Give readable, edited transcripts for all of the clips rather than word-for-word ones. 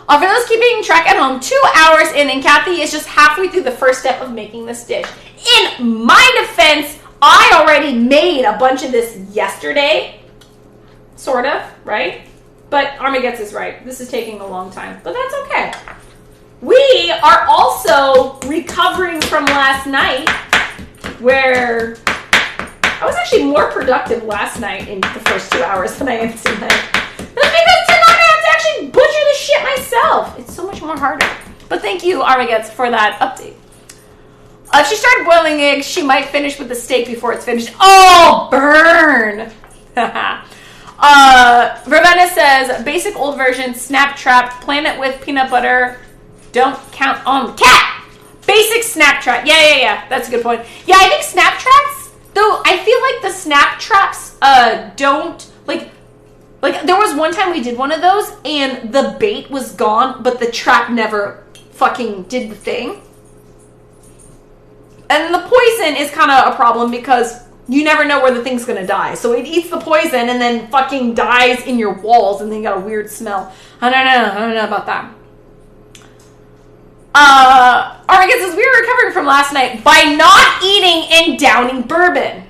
For those keeping track at home, 2 hours in, and Kathy is just halfway through the first step of making this dish. In my defense, I already made a bunch of this yesterday. Sort of, right? But Armageddon is right. This is taking a long time, but that's okay. We are also recovering from last night, where I was actually more productive last night in the first 2 hours than I am tonight. That's because tonight I have to actually butcher the shit myself. It's so much more harder. But thank you, Armageddon, for that update. If she started boiling eggs, she might finish with the steak before it's finished. Oh, burn! Ravenna says, basic old version, snap trap, plan it with peanut butter, don't count on the cat. Basic snap trap. Yeah. That's a good point. Yeah, I think snap traps, though, I feel like the snap traps don't, like there was one time we did one of those, and the bait was gone, but the trap never fucking did the thing. And the poison is kind of a problem because you never know where the thing's going to die. So it eats the poison and then fucking dies in your walls, and then you got a weird smell. I don't know about that. Armageddon says, we were recovering from last night by not eating and downing bourbon.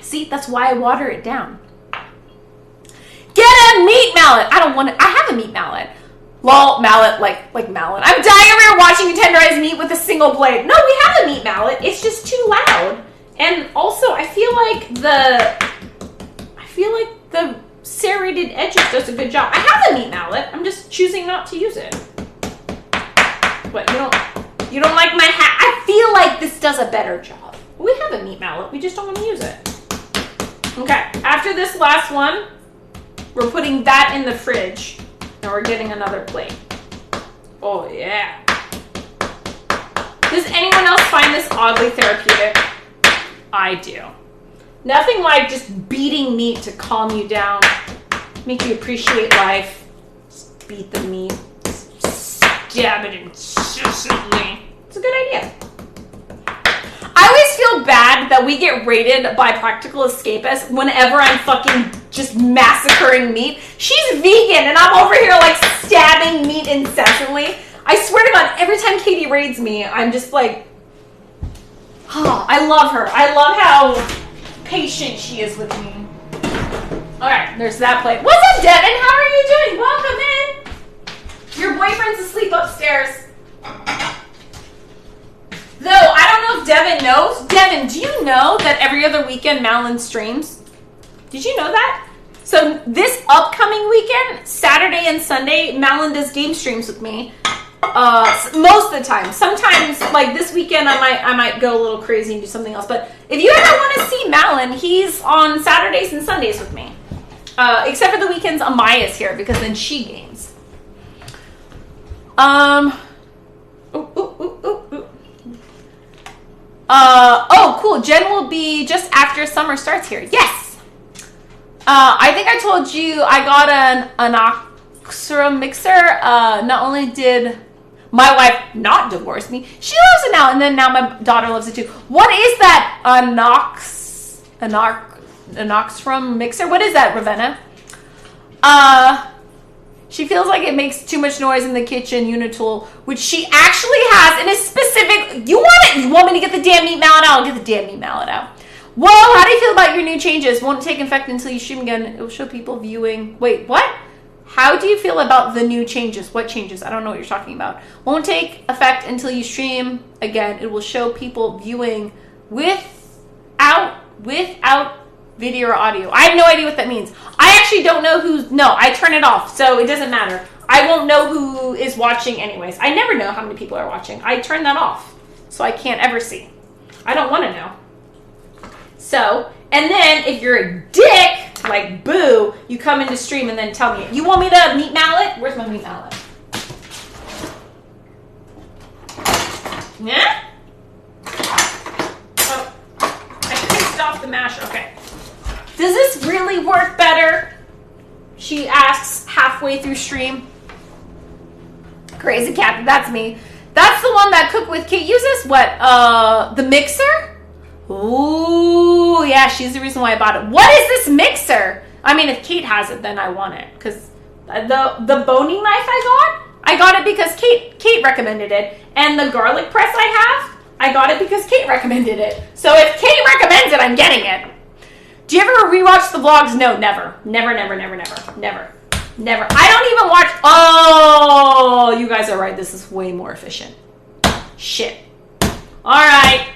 See, that's why I water it down. Get a meat mallet. I don't want it. I have a meat mallet. Lol, mallet, like mallet. I'm dying over here watching you tenderize meat with a single blade. No, we have a meat mallet. It's just too loud. And also, I feel like the serrated edges does a good job. I have a meat mallet. I'm just choosing not to use it. What, you don't like my hat? I feel like this does a better job. We have a meat mallet. We just don't want to use it. Okay, after this last one, we're putting that in the fridge. And we're getting another plate. Oh, yeah. Does anyone else find this oddly therapeutic? I do. Nothing like just beating meat to calm you down, make you appreciate life. Just beat the meat. Stab it incessantly. It's a good idea. I always feel bad that we get rated by Practical Escapists whenever I'm fucking just massacring meat. She's vegan and I'm over here like stabbing meat incessantly. I swear to God, every time Katie raids me, I'm just like, oh, I love her. I love how patient she is with me. All right, there's that plate. What's up, Devin? How are you doing? Welcome in. Your boyfriend's asleep upstairs. Though, I don't know if Devin knows. Devin, do you know that every other weekend Malin streams? Did you know that? So this upcoming weekend, Saturday and Sunday, Malin does game streams with me. Most of the time. Sometimes, like this weekend, I might go a little crazy and do something else. But if you ever want to see Malin, he's on Saturdays and Sundays with me. Except for the weekends, Amaya's here because then she games. Oh, cool. Jen will be just after summer starts here. Yes. I think I told you I got an Anoxra mixer. Not only did my wife not divorce me, she loves it now, and then now my daughter loves it too. What is that Anoxra mixer? What is that, Ravenna? She feels like it makes too much noise in the kitchen unitool, which she actually has, and is specific. You want it? You want me to get the damn meat mallet out? I'll get the damn meat mallet out. Whoa, how do you feel about your new changes? Won't take effect until you stream again. It will show people viewing. Wait, what? How do you feel about the new changes? What changes? I don't know what you're talking about. Won't take effect until you stream again. It will show people viewing without video or audio. I have no idea what that means. I actually don't know who's... No, I turn it off, so it doesn't matter. I won't know who is watching anyways. I never know how many people are watching. I turn that off, so I can't ever see. I don't want to know. So, and then if you're a dick, like Boo, you come into stream and then tell me, you want me to meat mallet? Where's my meat mallet? Yeah? Oh, I pissed off the mash. Okay. Does this really work better? She asks halfway through stream. Crazy cat, that's me. That's the one that Cook with Kate uses? What, the mixer? Ooh, yeah, she's the reason why I bought it. What is this mixer? I mean, if Kate has it, then I want it. Because The boning knife I got it because Kate recommended it. And the garlic press I got it because Kate recommended it. So if Kate recommends it, I'm getting it. Do you ever rewatch the vlogs? No, never. Never. I don't even watch... Oh, you guys are right. This is way more efficient. Shit. All right.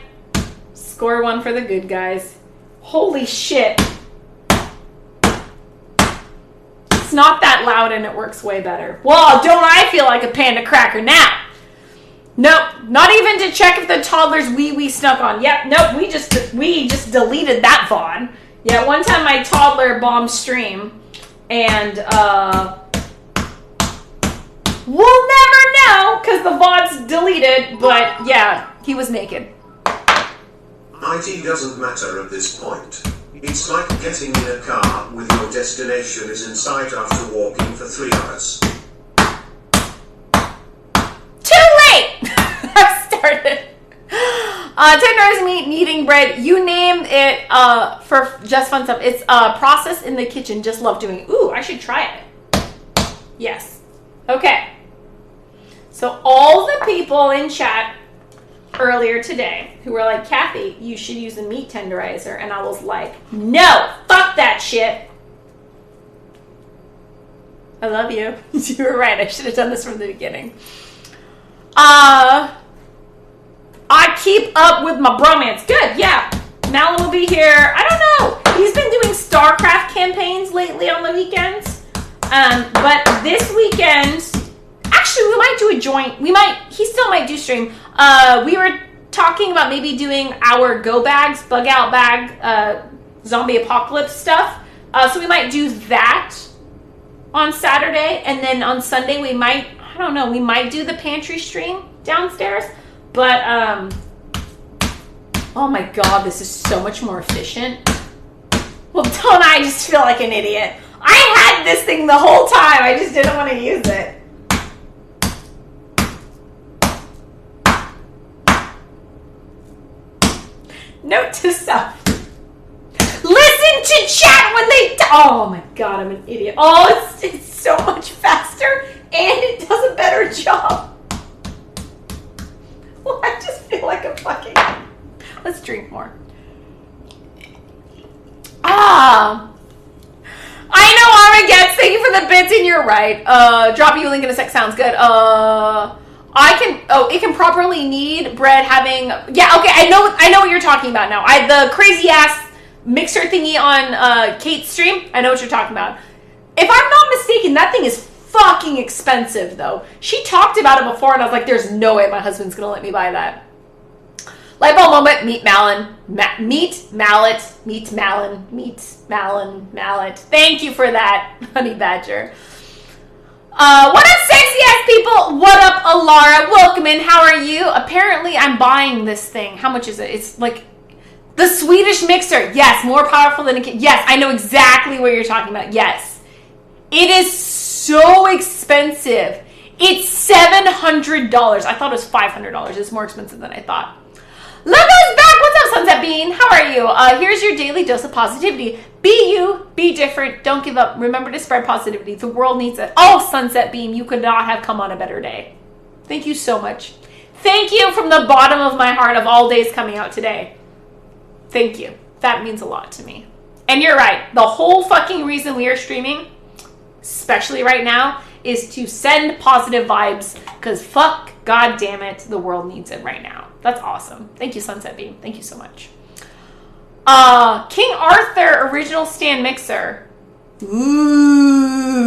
Score 1 for the good guys. Holy shit. It's not that loud and it works way better. Well, don't I feel like a panda cracker now? Nope, not even to check if the toddler's wee snuck on. Yep, nope, we just deleted that VOD. Yeah, one time my toddler bombed stream, and we'll never know because the VOD's deleted. But yeah, he was naked. IT doesn't matter at this point. It's like getting in a car with your destination is in sight after walking for 3 hours. Too late! I've started. 10 hours meat, kneading bread. You name it for just fun stuff. It's a process in the kitchen. Just love doing it. Ooh, I should try it. Yes. Okay. So all the people in chat earlier today who were like, Kathy, you should use a meat tenderizer. And I was like, no, fuck that shit. I love you. You were right. I should have done this from the beginning. I keep up with my bromance. Good, yeah. Malin will be here. I don't know. He's been doing StarCraft campaigns lately on the weekends. But this weekend, actually, we might do a joint. He still might do stream. We were talking about maybe doing our go bags, bug out bag, zombie apocalypse stuff. So we might do that on Saturday. And then on Sunday, we might do the pantry stream downstairs. But, oh my God, this is so much more efficient. Well, don't I just feel like an idiot? I had this thing the whole time. I just didn't want to use it. Note to self. Listen to chat when they... Oh my God, I'm an idiot. Oh, it's so much faster and it does a better job. Well, I just feel like a fucking... Let's drink more. I know Armageddon. Thank you for the bits, and you're right. Drop you a link in a sec. Sounds good. It can properly knead bread having... Yeah, okay, I know what you're talking about now. The crazy ass mixer thingy on Kate's stream. I know what you're talking about. If I'm not mistaken, that thing is fucking expensive, though. She talked about it before, and I was like, there's no way my husband's gonna let me buy that. Light bulb moment, meat mallet. Thank you for that, honey badger. What up, sexy ass people? What up, Alara? Welcome in. How are you? Apparently, I'm buying this thing. How much is it? It's like the Swedish mixer. Yes, more powerful than a kid. Yes, I know exactly what you're talking about. Yes. It is so expensive. It's $700. I thought it was $500. It's more expensive than I thought. Logo's back. What's up, Sunset Bean? How are you? Here's your daily dose of positivity. Be you. Be different. Don't give up. Remember to spread positivity. The world needs it. Oh, Sunset Beam, you could not have come on a better day. Thank you so much. Thank you from the bottom of my heart of all days coming out today. Thank you. That means a lot to me. And you're right. The whole fucking reason we are streaming, especially right now, is to send positive vibes because fuck, god damn it, the world needs it right now. That's awesome. Thank you, Sunset Beam. Thank you so much. King Arthur original stand mixer. Ooh.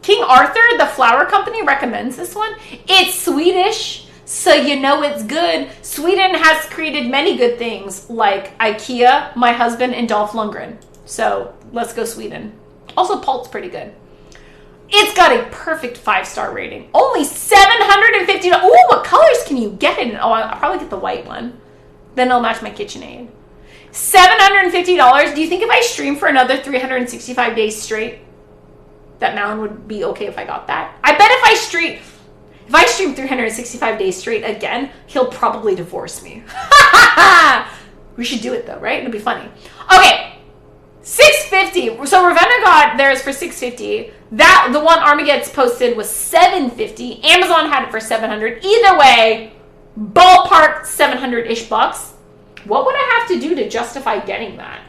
King Arthur, the flour company, recommends this one. It's Swedish, so you know it's good. Sweden has created many good things like IKEA, my husband, and Dolph Lundgren. So let's go Sweden. Also, Pult's pretty good. It's got a perfect 5-star rating. Only $750. Oh, what colors can you get it in? Oh, I'll probably get the white one. Then it'll match my KitchenAid. $750. Do you think if I stream for another 365 days straight, that Malin would be okay if I got that? I bet if I stream 365 days straight again, he'll probably divorce me. We should do it though, right? It'll be funny. Okay. $650. So Ravenna got theirs for $650. That the one Armageddon's posted was $750. Amazon had it for $700. Either way, ballpark $700-ish bucks. What would I have to do to justify getting that?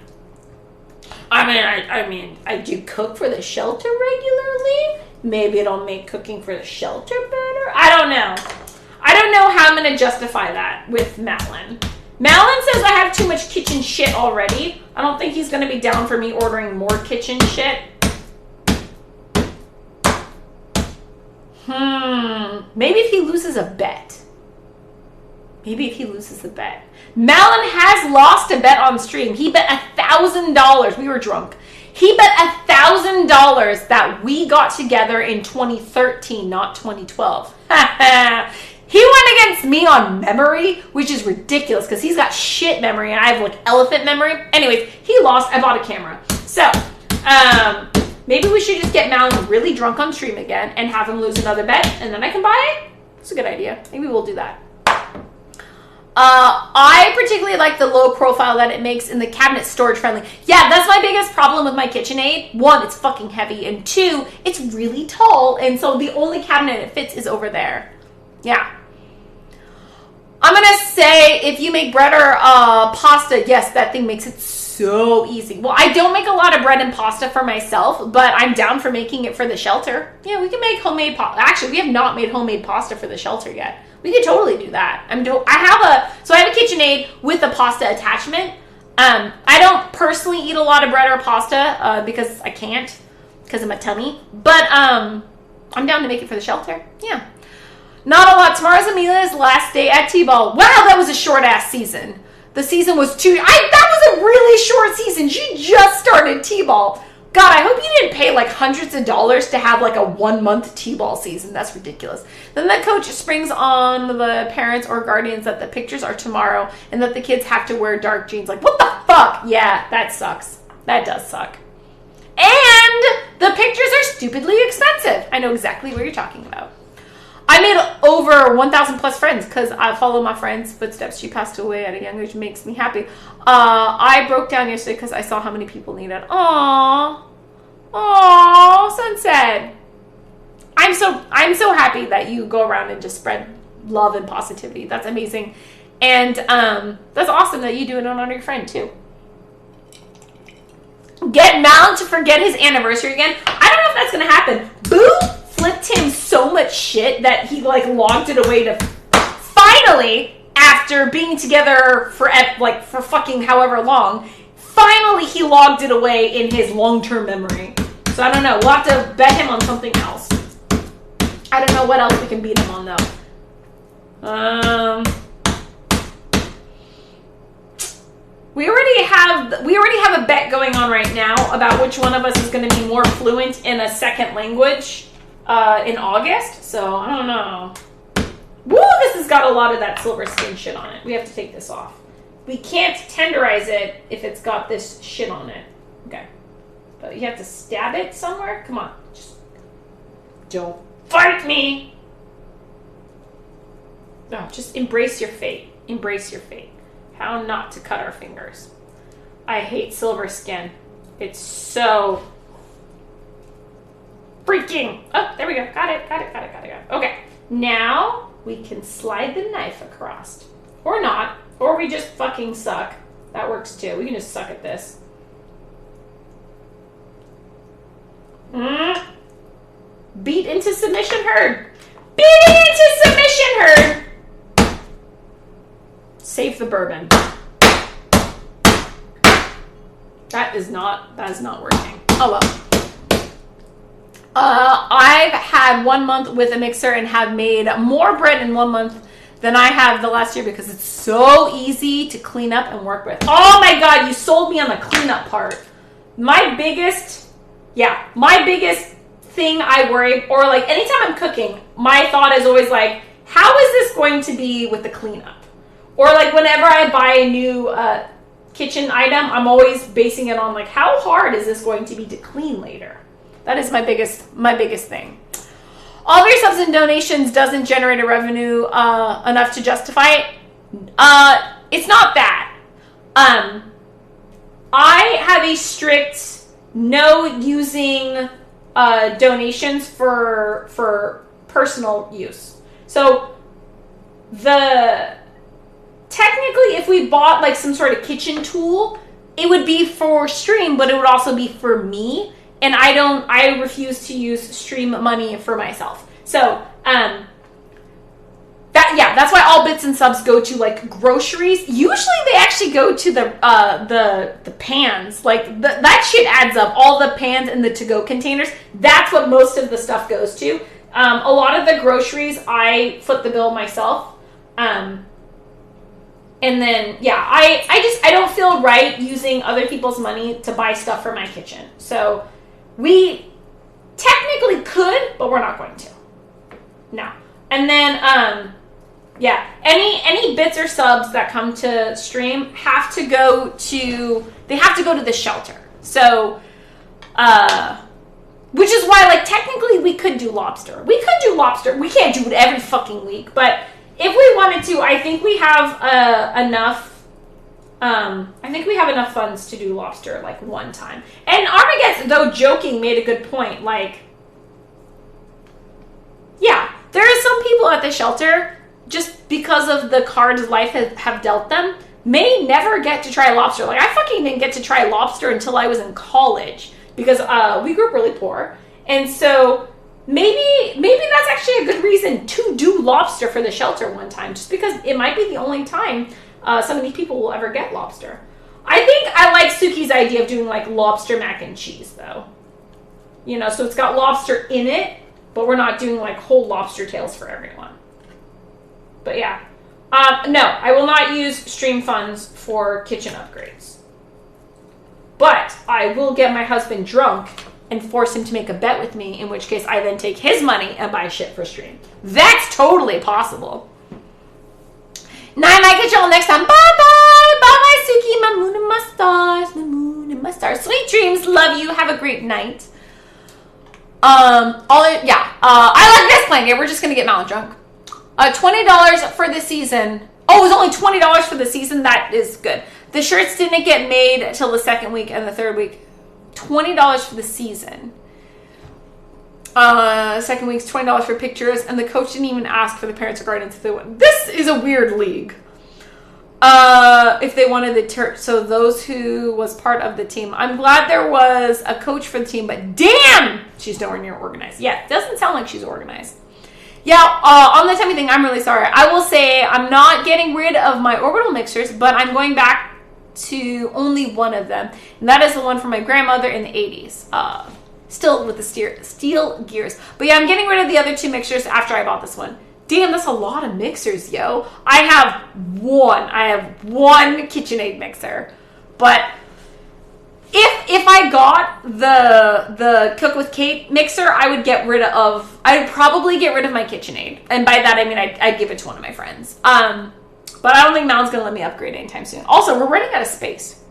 I mean, I do cook for the shelter regularly. Maybe it'll make cooking for the shelter better. I don't know. I don't know how I'm going to justify that with Malin. Malin says I have too much kitchen shit already. I don't think he's going to be down for me ordering more kitchen shit. Maybe if he loses a bet. Malin has lost a bet on stream. He bet $1,000. We were drunk. He bet $1,000 that we got together in 2013, not 2012. He went against me on memory, which is ridiculous because he's got shit memory and I have like elephant memory. Anyways, he lost. I bought a camera. So, maybe we should just get Malin really drunk on stream again and have him lose another bet and then I can buy it. It's a good idea. Maybe we'll do that. I particularly like the low profile that it makes in the cabinet, storage friendly. Yeah, that's my biggest problem with my KitchenAid. One, it's fucking heavy. And two, it's really tall. And so the only cabinet it fits is over there. Yeah. I'm going to say if you make bread or pasta, yes, that thing makes it so easy. Well, I don't make a lot of bread and pasta for myself, but I'm down for making it for the shelter. Yeah, we can make homemade pasta. Actually, we have not made homemade pasta for the shelter yet. We could totally do that. I have a KitchenAid with a pasta attachment. I don't personally eat a lot of bread or pasta because I can't because of my tummy. But I'm down to make it for the shelter. Yeah. Not a lot. Tomorrow's Amelia's last day at T-Ball. Wow, that was a short-ass season. The season was that was a really short season. She just started T-Ball. God, I hope you didn't pay like hundreds of dollars to have like a 1-month T-ball season. That's ridiculous. Then the coach springs on the parents or guardians that the pictures are tomorrow and that the kids have to wear dark jeans. Like, what the fuck? Yeah, that sucks. That does suck. And the pictures are stupidly expensive. I know exactly what you're talking about. I made over 1,000 plus friends because I follow my friend's footsteps. She passed away at a young age, makes me happy. I broke down yesterday because I saw how many people needed. Aww, Sunset. I'm so happy that you go around and just spread love and positivity. That's amazing. And that's awesome that you do it on your friend too. Get Mal to forget his anniversary again. I don't know if that's going to happen. Boo flipped him so much shit that he like logged it away to finally, after being together for fucking however long, finally he logged it away in his long-term memory. So I don't know. We'll have to bet him on something else. I don't know what else we can beat him on though. We already have a bet going on right now about which one of us is going to be more fluent in a second language in August. So I don't know. Woo, this has got a lot of that silver skin shit on it. We have to take this off. We can't tenderize it if it's got this shit on it. Okay. But you have to stab it somewhere? Come on. Just don't fight me. No, just embrace your fate. Embrace your fate. How not to cut our fingers. I hate silver skin. It's so freaking. Oh, there we go. Got it. Okay. Now we can slide the knife across. Or not. Or we just fucking suck. That works too. We can just suck at this. Beat into submission herd. Beat into submission herd. Save the bourbon. That is not working. Oh well. I've had 1 month with a mixer and have made more bread in 1 month than I have the last year because it's so easy to clean up and work with. Oh my God, you sold me on the cleanup part. My biggest thing I worry, or like anytime I'm cooking, my thought is always like, how is this going to be with the cleanup? Or like whenever I buy a new kitchen item, I'm always basing it on like, how hard is this going to be to clean later? That is my biggest thing. All of your subs and donations doesn't generate a revenue enough to justify it. It's not that. I have a strict no using donations for personal use. So technically, if we bought like some sort of kitchen tool, it would be for stream, but it would also be for me. And I refuse to use stream money for myself. So, that's why all bits and subs go to like groceries. Usually they actually go to the pans. Like that shit adds up. All the pans and the to-go containers. That's what most of the stuff goes to. A lot of the groceries I foot the bill myself. And then I don't feel right using other people's money to buy stuff for my kitchen. So we technically could, but we're not going to. No. And then any bits or subs that come to stream have to go to the shelter. So which is why, like, technically we could do lobster. We can't do it every fucking week, but if we wanted to, I think we have enough funds to do lobster like one time. And Armageddon, though joking, made a good point. Like, yeah, there are some people at the shelter, just because of the cards life have dealt them, may never get to try lobster. Like, I fucking didn't get to try lobster until I was in college because we grew up really poor. And so maybe that's actually a good reason to do lobster for the shelter one time, just because it might be the only time some of these people will ever get lobster. I think I like Suki's idea of doing like lobster mac and cheese, though. You know, so it's got lobster in it, but we're not doing like whole lobster tails for everyone. But yeah. No, I will not use stream funds for kitchen upgrades. But I will get my husband drunk and force him to make a bet with me, in which case I then take his money and buy shit for stream. That's totally possible. Now I might catch y'all next time. Bye-bye! Bye-bye, Suki! My moon and my stars. My moon and my stars. Sweet dreams. Love you. Have a great night. I like this plan. We're just going to get Malin drunk. $20 for the season. Oh, it was only $20 for the season. That is good. The shirts didn't get made till the second week and the third week. $20 for the season. Second week's $20 for pictures, and the coach didn't even ask for the parents or guardians if they want. This is a weird league. If they wanted so those who was part of the team. I'm glad there was a coach for the team, but damn, she's nowhere near organized. Yeah, it doesn't sound like she's organized. Yeah, on the tummy thing, I'm really sorry. I will say I'm not getting rid of my orbital mixers, but I'm going back to only one of them, and that is the one from my grandmother in the 80s. Still with the steel gears. But yeah, I'm getting rid of the other two mixers after I bought this one. Damn, that's a lot of mixers, yo. I have one KitchenAid mixer. But if I got the Cook with Kate mixer, I'd probably get rid of my KitchenAid. And by that I mean I'd give it to one of my friends. But I don't think Malin's gonna let me upgrade anytime soon. Also, we're running out of space.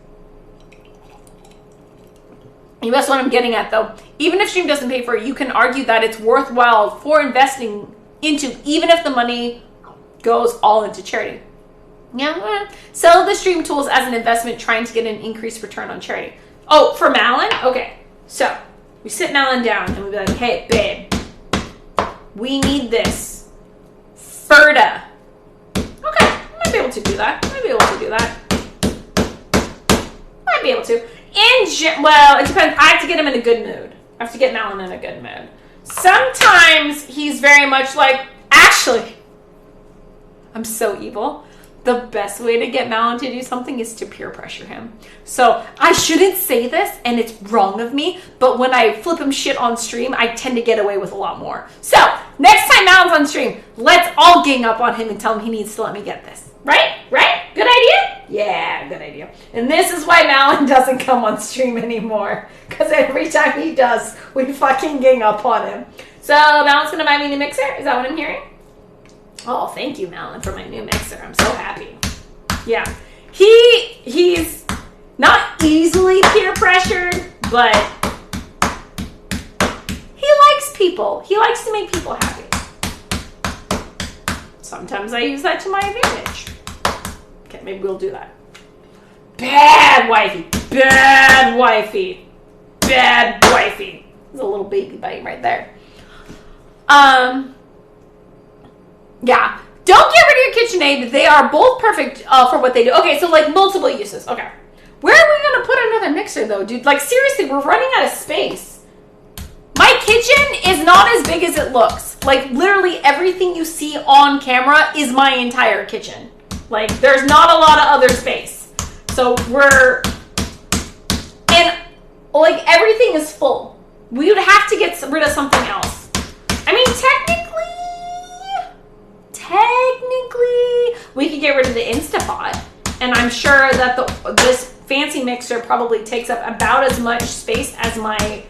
You guess what I'm getting at, though. Even if stream doesn't pay for it, you can argue that it's worthwhile for investing into, even if the money goes all into charity. Yeah, sell the stream tools as an investment, trying to get an increased return on charity. Oh, for Malin? Okay, so we sit Malin down and we be like, hey, babe, we need this. Ferda. Okay, I might be able to do that. Might be able to. Well, it depends. I have to get him in a good mood. I have to get Malin in a good mood. Sometimes he's very much like, actually, I'm so evil. The best way to get Malin to do something is to peer pressure him. So I shouldn't say this, and it's wrong of me, but when I flip him shit on stream, I tend to get away with a lot more. So next time Malin's on stream, let's all gang up on him and tell him he needs to let me get this. Right? Good idea? Yeah, good idea. And this is why Malin doesn't come on stream anymore. Because every time he does, we fucking gang up on him. So Malin's going to buy me a new mixer? Is that what I'm hearing? Oh, thank you, Malin, for my new mixer. I'm so happy. Yeah. He's not easily peer pressured, but he likes people. He likes to make people happy. Sometimes I use that to my advantage. Okay, maybe we'll do that. Bad wifey. There's a little baby bite right there. Yeah. Don't get rid of your KitchenAid. They are both perfect for what they do. Okay, so like multiple uses. Okay. Where are we going to put another mixer though, dude? Like seriously, we're running out of space. My kitchen is not as big as it looks. Like literally everything you see on camera is my entire kitchen. Like there's not a lot of other space. So and like everything is full. We would have to get rid of something else. I mean, technically, we could get rid of the Instapot. And I'm sure that this fancy mixer probably takes up about as much space as my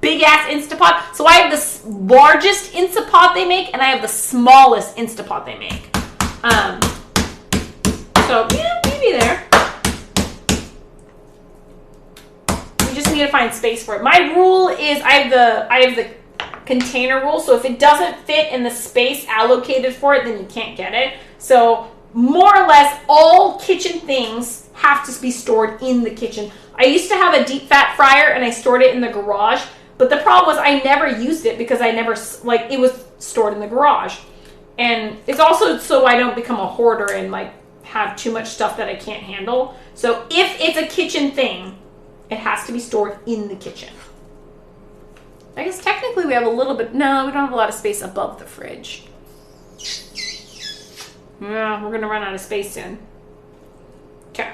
big-ass Instapot. So I have the largest Instapot they make, and I have the smallest Instapot they make. So, yeah, maybe there. We just need to find space for it. My rule is I have the container rule, so if it doesn't fit in the space allocated for it, then you can't get it. So more or less all kitchen things have to be stored in the kitchen. I used to have a deep fat fryer and I stored it in the garage, but the problem was I never used it because it was stored in the garage. And it's also so I don't become a hoarder and like have too much stuff that I can't handle. So if it's a kitchen thing, it has to be stored in the kitchen. I guess technically we have a little bit, no, we don't have a lot of space above the fridge. Yeah, we're going to run out of space soon. Okay.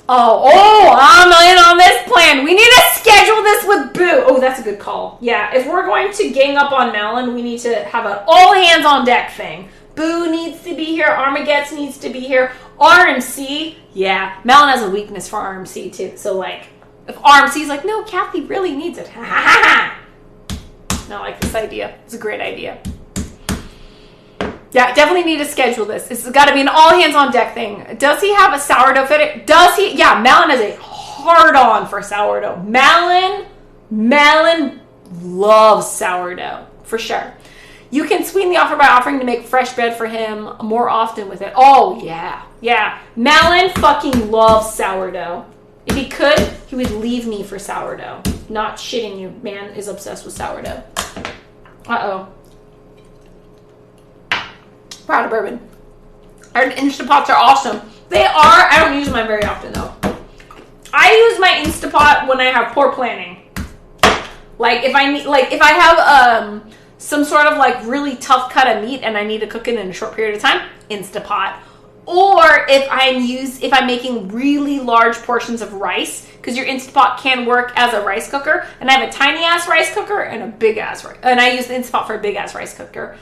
Oh, I'm in on this plan. We need to schedule this with Boo. Oh, that's a good call. Yeah, if we're going to gang up on Malin, we need to have an all hands on deck thing. Boo needs to be here. Armageddon needs to be here. RMC. Yeah, Malin has a weakness for RMC too. So like, if RMC's like, no, Kathy really needs it. Ha ha ha. I like this idea. It's a great idea. Yeah, definitely need to schedule this. It's got to be an all hands on deck thing. Does he have a sourdough fitting? Does he? Yeah, Malin has a hard on for sourdough. Malin loves sourdough for sure. You can sweeten the offer by offering to make fresh bread for him more often with it. Oh yeah, yeah. Malin fucking loves sourdough. If he could, he would leave me for sourdough. Not shitting you. Man is obsessed with sourdough. Uh-oh. Proud of bourbon. Our Instapots are awesome. They are. I don't use mine very often though. I use my Instapot when I have poor planning. Like if I have some sort of like really tough cut of meat and I need to cook it in a short period of time, Instapot. Or if I'm making really large portions of rice, because your Instapot can work as a rice cooker, and I have a tiny ass rice cooker and a big ass rice, and I use the Instapot for a big ass rice cooker.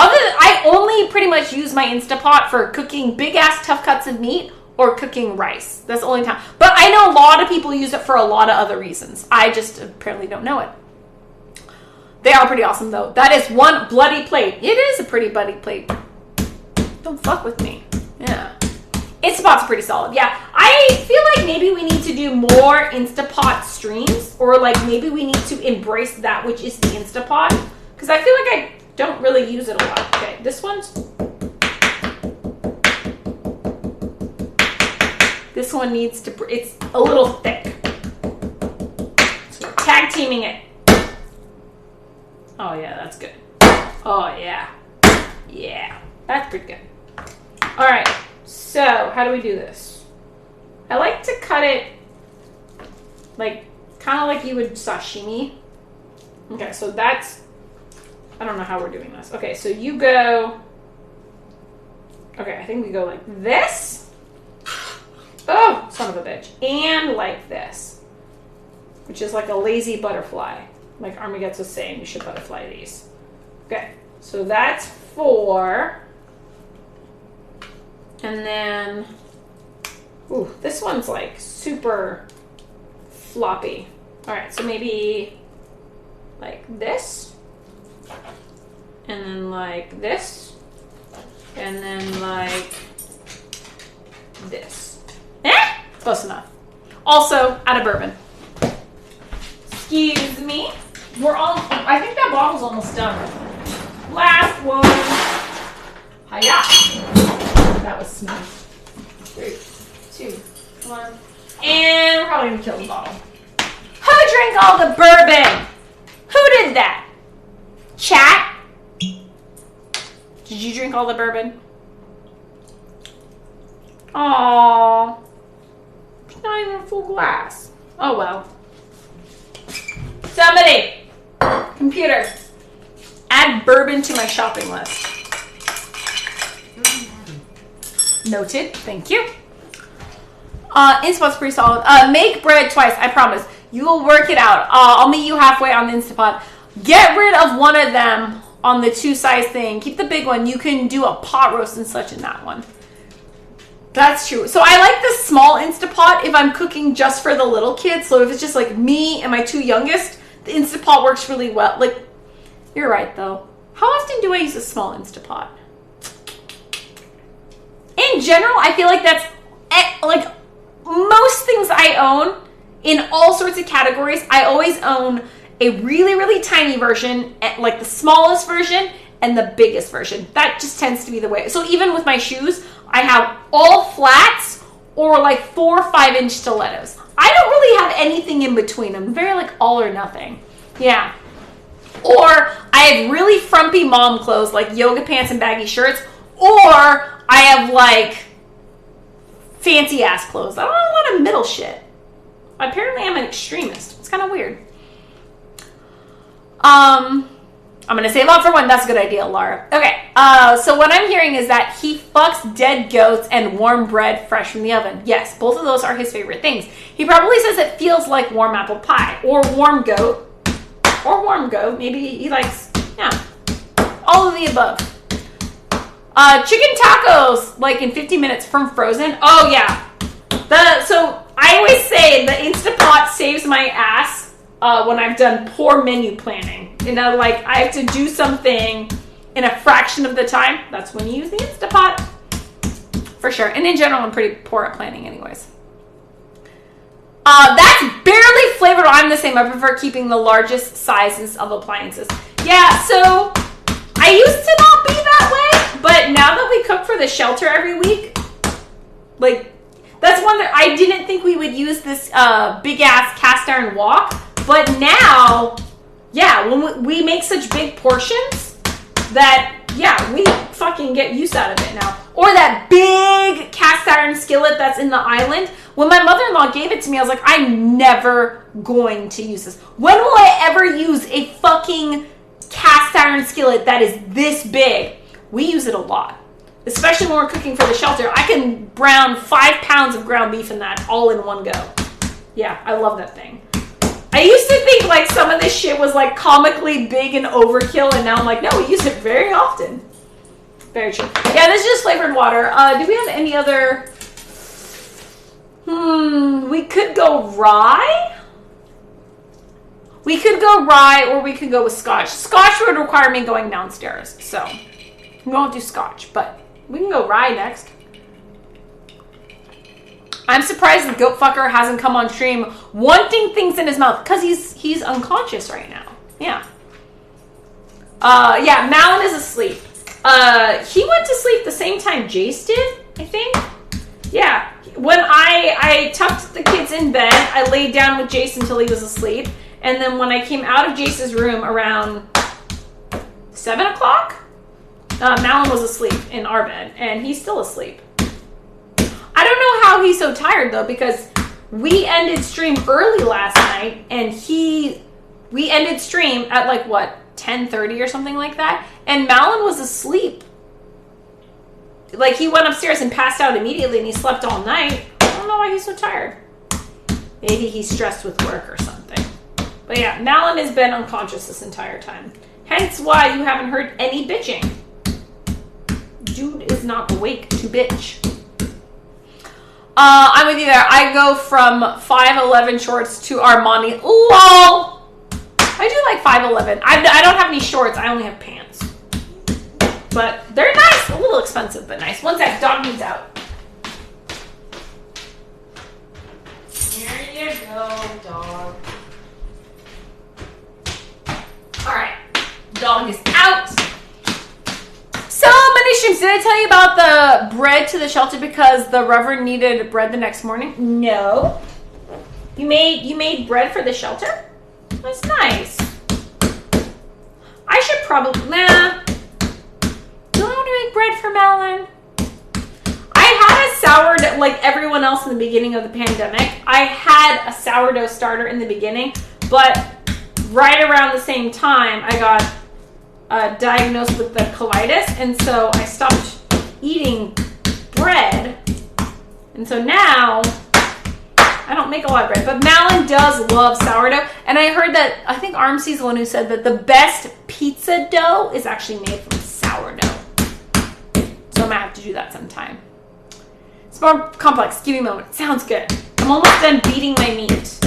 I only pretty much use my Instapot for cooking big ass tough cuts of meat or cooking rice. That's the only time. But I know a lot of people use it for a lot of other reasons. I just apparently don't know it. They are pretty awesome though. That is one bloody plate. It is a pretty bloody plate. Don't fuck with me. Yeah. Instapot's pretty solid. Yeah. I feel like maybe we need to do more Instapot streams, or like maybe we need to embrace that which is the Instapot. Because I feel like I don't really use it a lot. Okay, this one needs to, it's a little thick. So we're tag teaming it. Oh yeah, that's good. Oh yeah. Yeah, that's pretty good. All right, so how do we do this? I like to cut it like, kind of like you would sashimi. Okay, so that's, I don't know how we're doing this. Okay, so you go, okay, I think we go like this. Oh, son of a bitch. And like this, which is like a lazy butterfly. Like Armageddon was saying, you should butterfly these. Okay, so that's 4. And then, ooh, this one's like super floppy. All right, so maybe like this. And then like this. And then like this. Close enough. Also, out of bourbon. Excuse me. I think that bottle's almost done. Last one. Hiya. That was smooth. 3, 2, 1. And we're probably gonna kill the bottle. drank all the bourbon? Who did that? Chat? Did you drink all the bourbon? Aww. It's not even a full glass. Oh well. Somebody, computer, add bourbon to my shopping list. Noted. Thank you. Instapot's pretty solid. Make bread twice. I promise. You will work it out. I'll meet you halfway on the Instapot. Get rid of one of them on the 2-size thing. Keep the big one. You can do a pot roast and such in that one. That's true. So I like the small Instapot if I'm cooking just for the little kids. So if it's just like me and my 2 youngest, the Instapot works really well. Like, you're right though. How often do I use a small Instapot? In general, I feel like that's like most things I own in all sorts of categories. I always own a really, really tiny version, like the smallest version and the biggest version. That just tends to be the way. So even with my shoes, I have all flats or like 4 or 5-inch stilettos. I don't really have anything in between. I'm very like all or nothing. Yeah. Or I have really frumpy mom clothes like yoga pants and baggy shirts. Or I have like fancy ass clothes. I don't have a lot of middle shit. Apparently I'm an extremist. It's kind of weird. I'm going to save up for one. That's a good idea, Laura. Okay. So what I'm hearing is that he fucks dead goats and warm bread fresh from the oven. Yes, both of those are his favorite things. He probably says it feels like warm apple pie or warm goat. Or warm goat. Maybe he likes, yeah, all of the above. Chicken tacos, like in 50 minutes from frozen. Oh, yeah. So I always say the Instapot saves my ass when I've done poor menu planning. You know, like I have to do something in a fraction of the time. That's when you use the Instapot. For sure. And in general, I'm pretty poor at planning anyways. That's barely flavored. I'm the same. I prefer keeping the largest sizes of appliances. Yeah, so I used to not be that way, but now that we cook for the shelter every week, like, that's one that I didn't think we would use this big ass cast iron wok, but now, yeah, when we make such big portions that, yeah, we fucking get use out of it now. Or that big cast iron skillet that's in the island. When my mother-in-law gave it to me, I was like, I'm never going to use this. When will I ever use a fucking cast iron skillet that is this big? We use it a lot. Especially when we're cooking for the shelter. I can brown 5 pounds of ground beef in that all in one go. Yeah, I love that thing. I used to think like some of this shit was like comically big and overkill, and now I'm like, no, we use it very often. Very true. Yeah, this is just flavored water. Do we have any other? We could go rye. We could go rye, or we could go with scotch. Scotch would require me going downstairs, so we won't do scotch, but we can go rye next. I'm surprised the goat fucker hasn't come on stream wanting things in his mouth, because he's unconscious right now. Yeah. Yeah, Malin is asleep. He went to sleep the same time Jace did, I think. Yeah. When I tucked the kids in bed, I laid down with Jace until he was asleep. And then when I came out of Jace's room around 7 o'clock, Malin was asleep in our bed, and he's still asleep. I don't know how he's so tired, though, because we ended stream early last night, and we ended stream at, like, what, 10:30 or something like that, and Malin was asleep. Like, he went upstairs and passed out immediately, and he slept all night. I don't know why he's so tired. Maybe he's stressed with work or something. But yeah, Malin has been unconscious this entire time. Hence why you haven't heard any bitching. Dude is not awake to bitch. I'm with you there. I go from 5'11" shorts to Armani. LOL! I do like 5'11". I don't have any shorts. I only have pants. But they're nice. A little expensive, but nice. One sec. Dog needs out. Here you go, dog. Alright. Dog is out. So many streams. Did I tell you about the bread to the shelter because the Reverend needed bread the next morning? No. You made bread for the shelter? That's nice. I should probably, do I want to make bread for Madeline? I had a sourdough, like everyone else in the beginning of the pandemic. I had a sourdough starter in the beginning, but right around the same time, I got diagnosed with the colitis, and so I stopped eating bread. And so now, I don't make a lot of bread, but Malin does love sourdough. And I heard that, I think Armsy's the one who said that the best pizza dough is actually made from sourdough. So I'm gonna have to do that sometime. It's more complex. Give me a moment. Sounds good. I'm almost done beating my meat.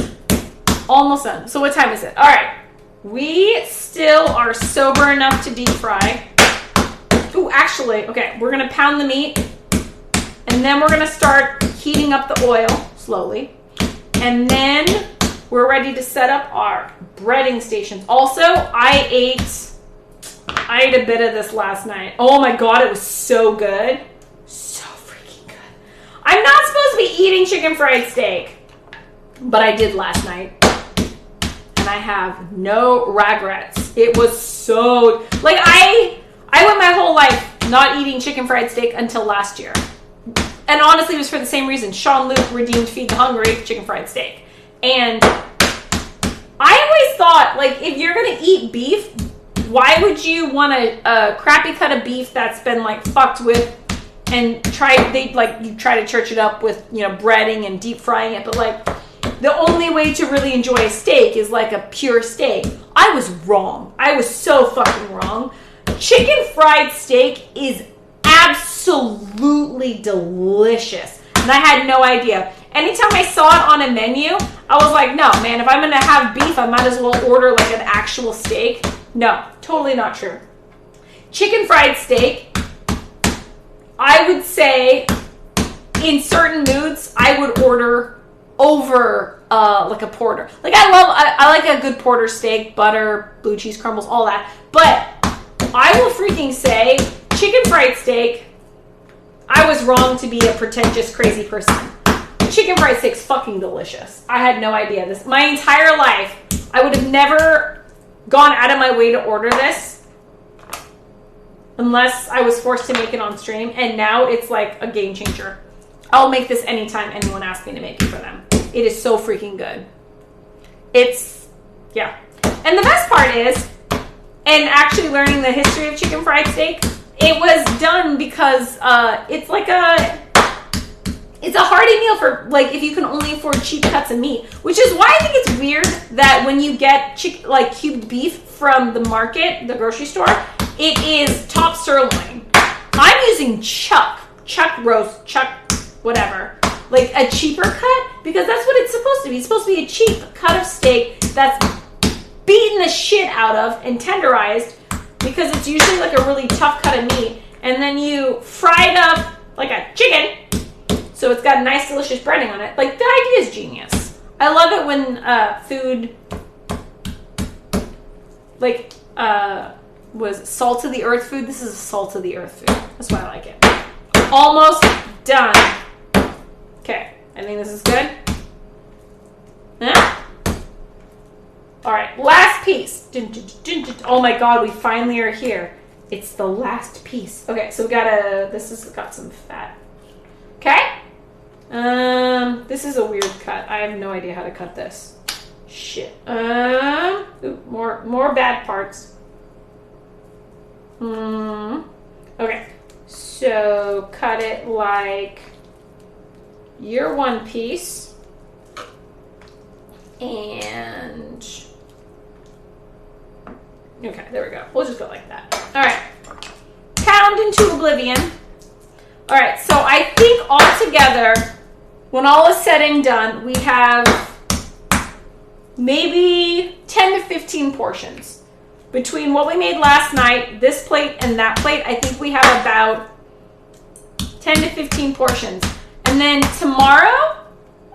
Almost done. So what time is it? All right. We still are sober enough to deep fry. Ooh, actually, okay. We're gonna pound the meat, and then we're gonna start heating up the oil slowly. And then we're ready to set up our breading stations. Also, I ate a bit of this last night. Oh my God, it was so good. So freaking good. I'm not supposed to be eating chicken fried steak, but I did last night. And I have no regrets. It was so, like I went my whole life not eating chicken fried steak until last year. And honestly, it was for the same reason. Sean Luke redeemed Feed the Hungry chicken fried steak. And I always thought, like, if you're going to eat beef, why would you want a crappy cut of beef that's been, like, fucked with and you try to church it up with, you know, breading and deep frying it. But, like, the only way to really enjoy a steak is, like, a pure steak. I was wrong. I was so fucking wrong. Chicken fried steak is absolutely delicious. And I had no idea. Anytime I saw it on a menu, I was like, no, man, if I'm going to have beef, I might as well order like an actual steak. No, totally not true. Chicken fried steak, I would say in certain moods, I would order over like a porter. Like I like a good porter steak, butter, blue cheese crumbles, all that. But I will freaking say chicken fried steak, I was wrong to be a pretentious, crazy person. Chicken fried steak's fucking delicious. I had no idea this. My entire life, I would have never gone out of my way to order this unless I was forced to make it on stream. And now it's like a game changer. I'll make this anytime anyone asks me to make it for them. It is so freaking good. Yeah. And the best part is, and actually learning the history of chicken fried steak, it was done because it's a hearty meal for, like, if you can only afford cheap cuts of meat, which is why I think it's weird that when you get cubed beef from the market, the grocery store, it is top sirloin. I'm using chuck roast, whatever, like a cheaper cut, because that's what it's supposed to be. It's supposed to be a cheap cut of steak that's beaten the shit out of and tenderized, because it's usually like a really tough cut of meat, and then you fry it up like a chicken, so it's got nice, delicious breading on it. Like, the idea is genius. I love it when food, like, was salt of the earth food. This is a salt of the earth food. That's why I like it. Almost done. Okay, I think this is good. Yeah. All right, last piece. Oh my God, we finally are here. It's the last piece. Okay, so this has got some fat. Okay. This is a weird cut. I have no idea how to cut this. Shit. More bad parts. Okay. So cut it like your one piece. And okay, there we go. We'll just go like that. All right. Pound into oblivion. All right, so I think altogether, when all is said and done, we have maybe 10 to 15 portions. Between what we made last night, this plate, and that plate, I think we have about 10 to 15 portions. And then tomorrow,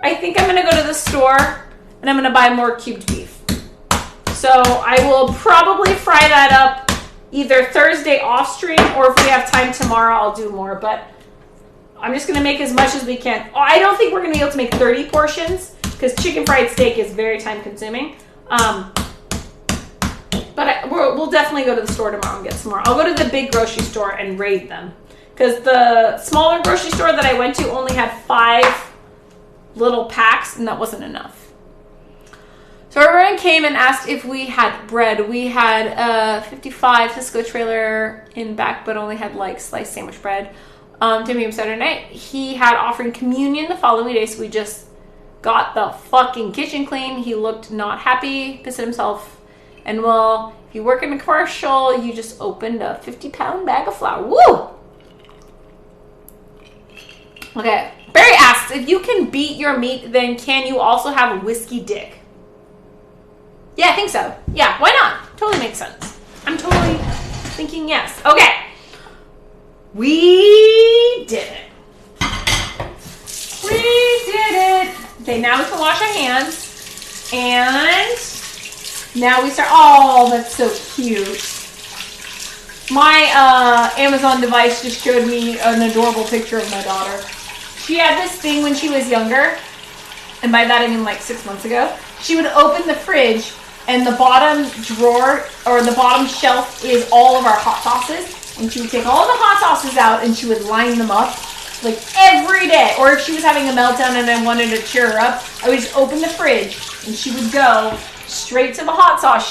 I think I'm going to go to the store and I'm going to buy more cubed beef. So I will probably fry that up either Thursday off stream, or if we have time tomorrow, I'll do more. But I'm just going to make as much as we can. I don't think we're going to be able to make 30 portions because chicken fried steak is very time consuming. But we'll definitely go to the store tomorrow and get some more. I'll go to the big grocery store and raid them. Because the smaller grocery store that I went to only had 5 little packs, and that wasn't enough. So everyone came and asked if we had bread. We had a 55 Cisco trailer in back, but only had like sliced sandwich bread. Timmy home Saturday night. He had offering communion the following day, so we just got the fucking kitchen clean. He looked not happy, pissed at himself. And well, if you work in a commercial, you just opened a 50-pound bag of flour. Woo! Okay. Barry asks, if you can beat your meat, then can you also have a whiskey dick? Yeah, I think so. Yeah, why not? Totally makes sense. I'm totally thinking yes. Okay. We did it. We did it. Okay, now we can wash our hands. And now we start. Oh, that's so cute. My Amazon device just showed me an adorable picture of my daughter. She had this thing when she was younger, and by that I mean like 6 months ago. She would open the fridge, and the bottom drawer or the bottom shelf is all of our hot sauces. And she would take all the hot sauces out, and she would line them up like every day. Or if she was having a meltdown and I wanted to cheer her up, I would just open the fridge, and she would go straight to the hot sauce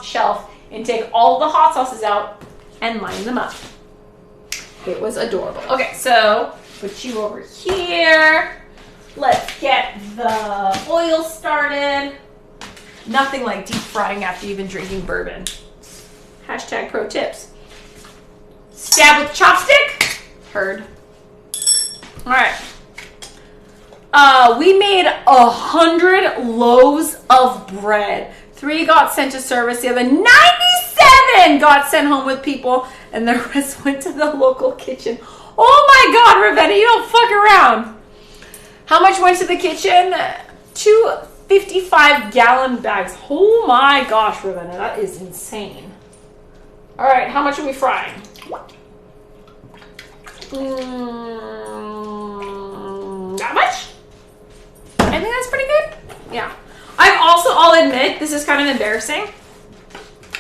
shelf and take all the hot sauces out and line them up. It was adorable. Okay, so put you over here. Let's get the oil started. Nothing like deep frying after you've been drinking bourbon. Hashtag pro tips. Stab with chopstick. Heard. All right. We made 100 loaves of bread. 3 got sent to service. The other 97 got sent home with people, and the rest went to the local kitchen. Oh my God, Ravenna, you don't fuck around. How much went to the kitchen? 2 55-gallon bags. Oh my gosh, Ravenna, that is insane. All right, how much are we frying? That much? I think that's pretty good. Yeah. I'll admit, this is kind of embarrassing.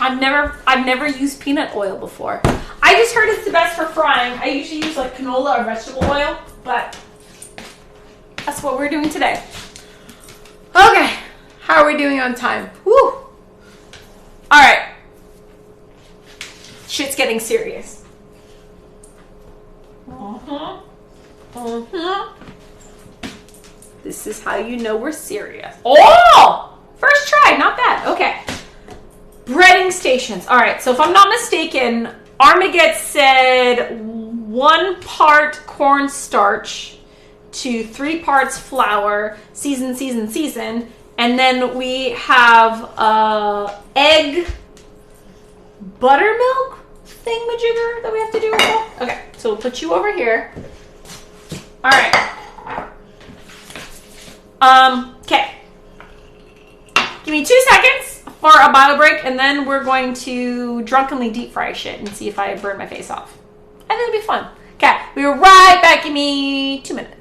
I've never used peanut oil before. I just heard it's the best for frying. I usually use like canola or vegetable oil, but that's what we're doing today. Okay. How are we doing on time? Woo! All right. Shit's getting serious. This is how you know we're serious. Oh! First try, not bad. Okay. Breading stations. All right, so if I'm not mistaken, Armageddon said 1 part cornstarch to 3 parts flour, season. And then we have egg buttermilk thingamajigger that we have to do as well. Okay, so we'll put you over here. All right. Okay. Give me 2 seconds for a bio break, and then we're going to drunkenly deep fry shit and see if I burn my face off. I think it'll be fun. Okay, we'll be right back. Give me 2 minutes.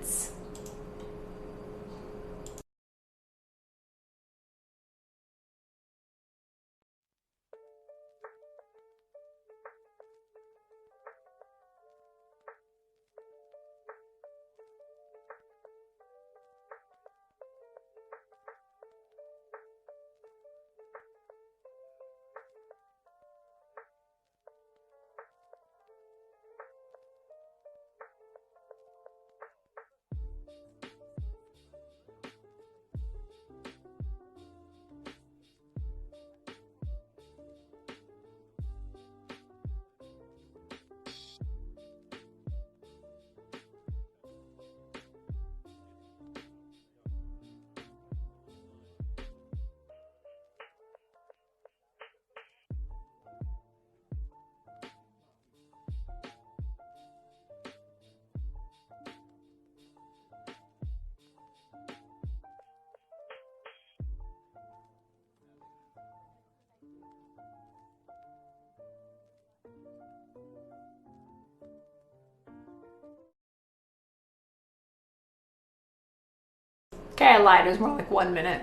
Okay, Okay, I lied. It was more like 1 minute.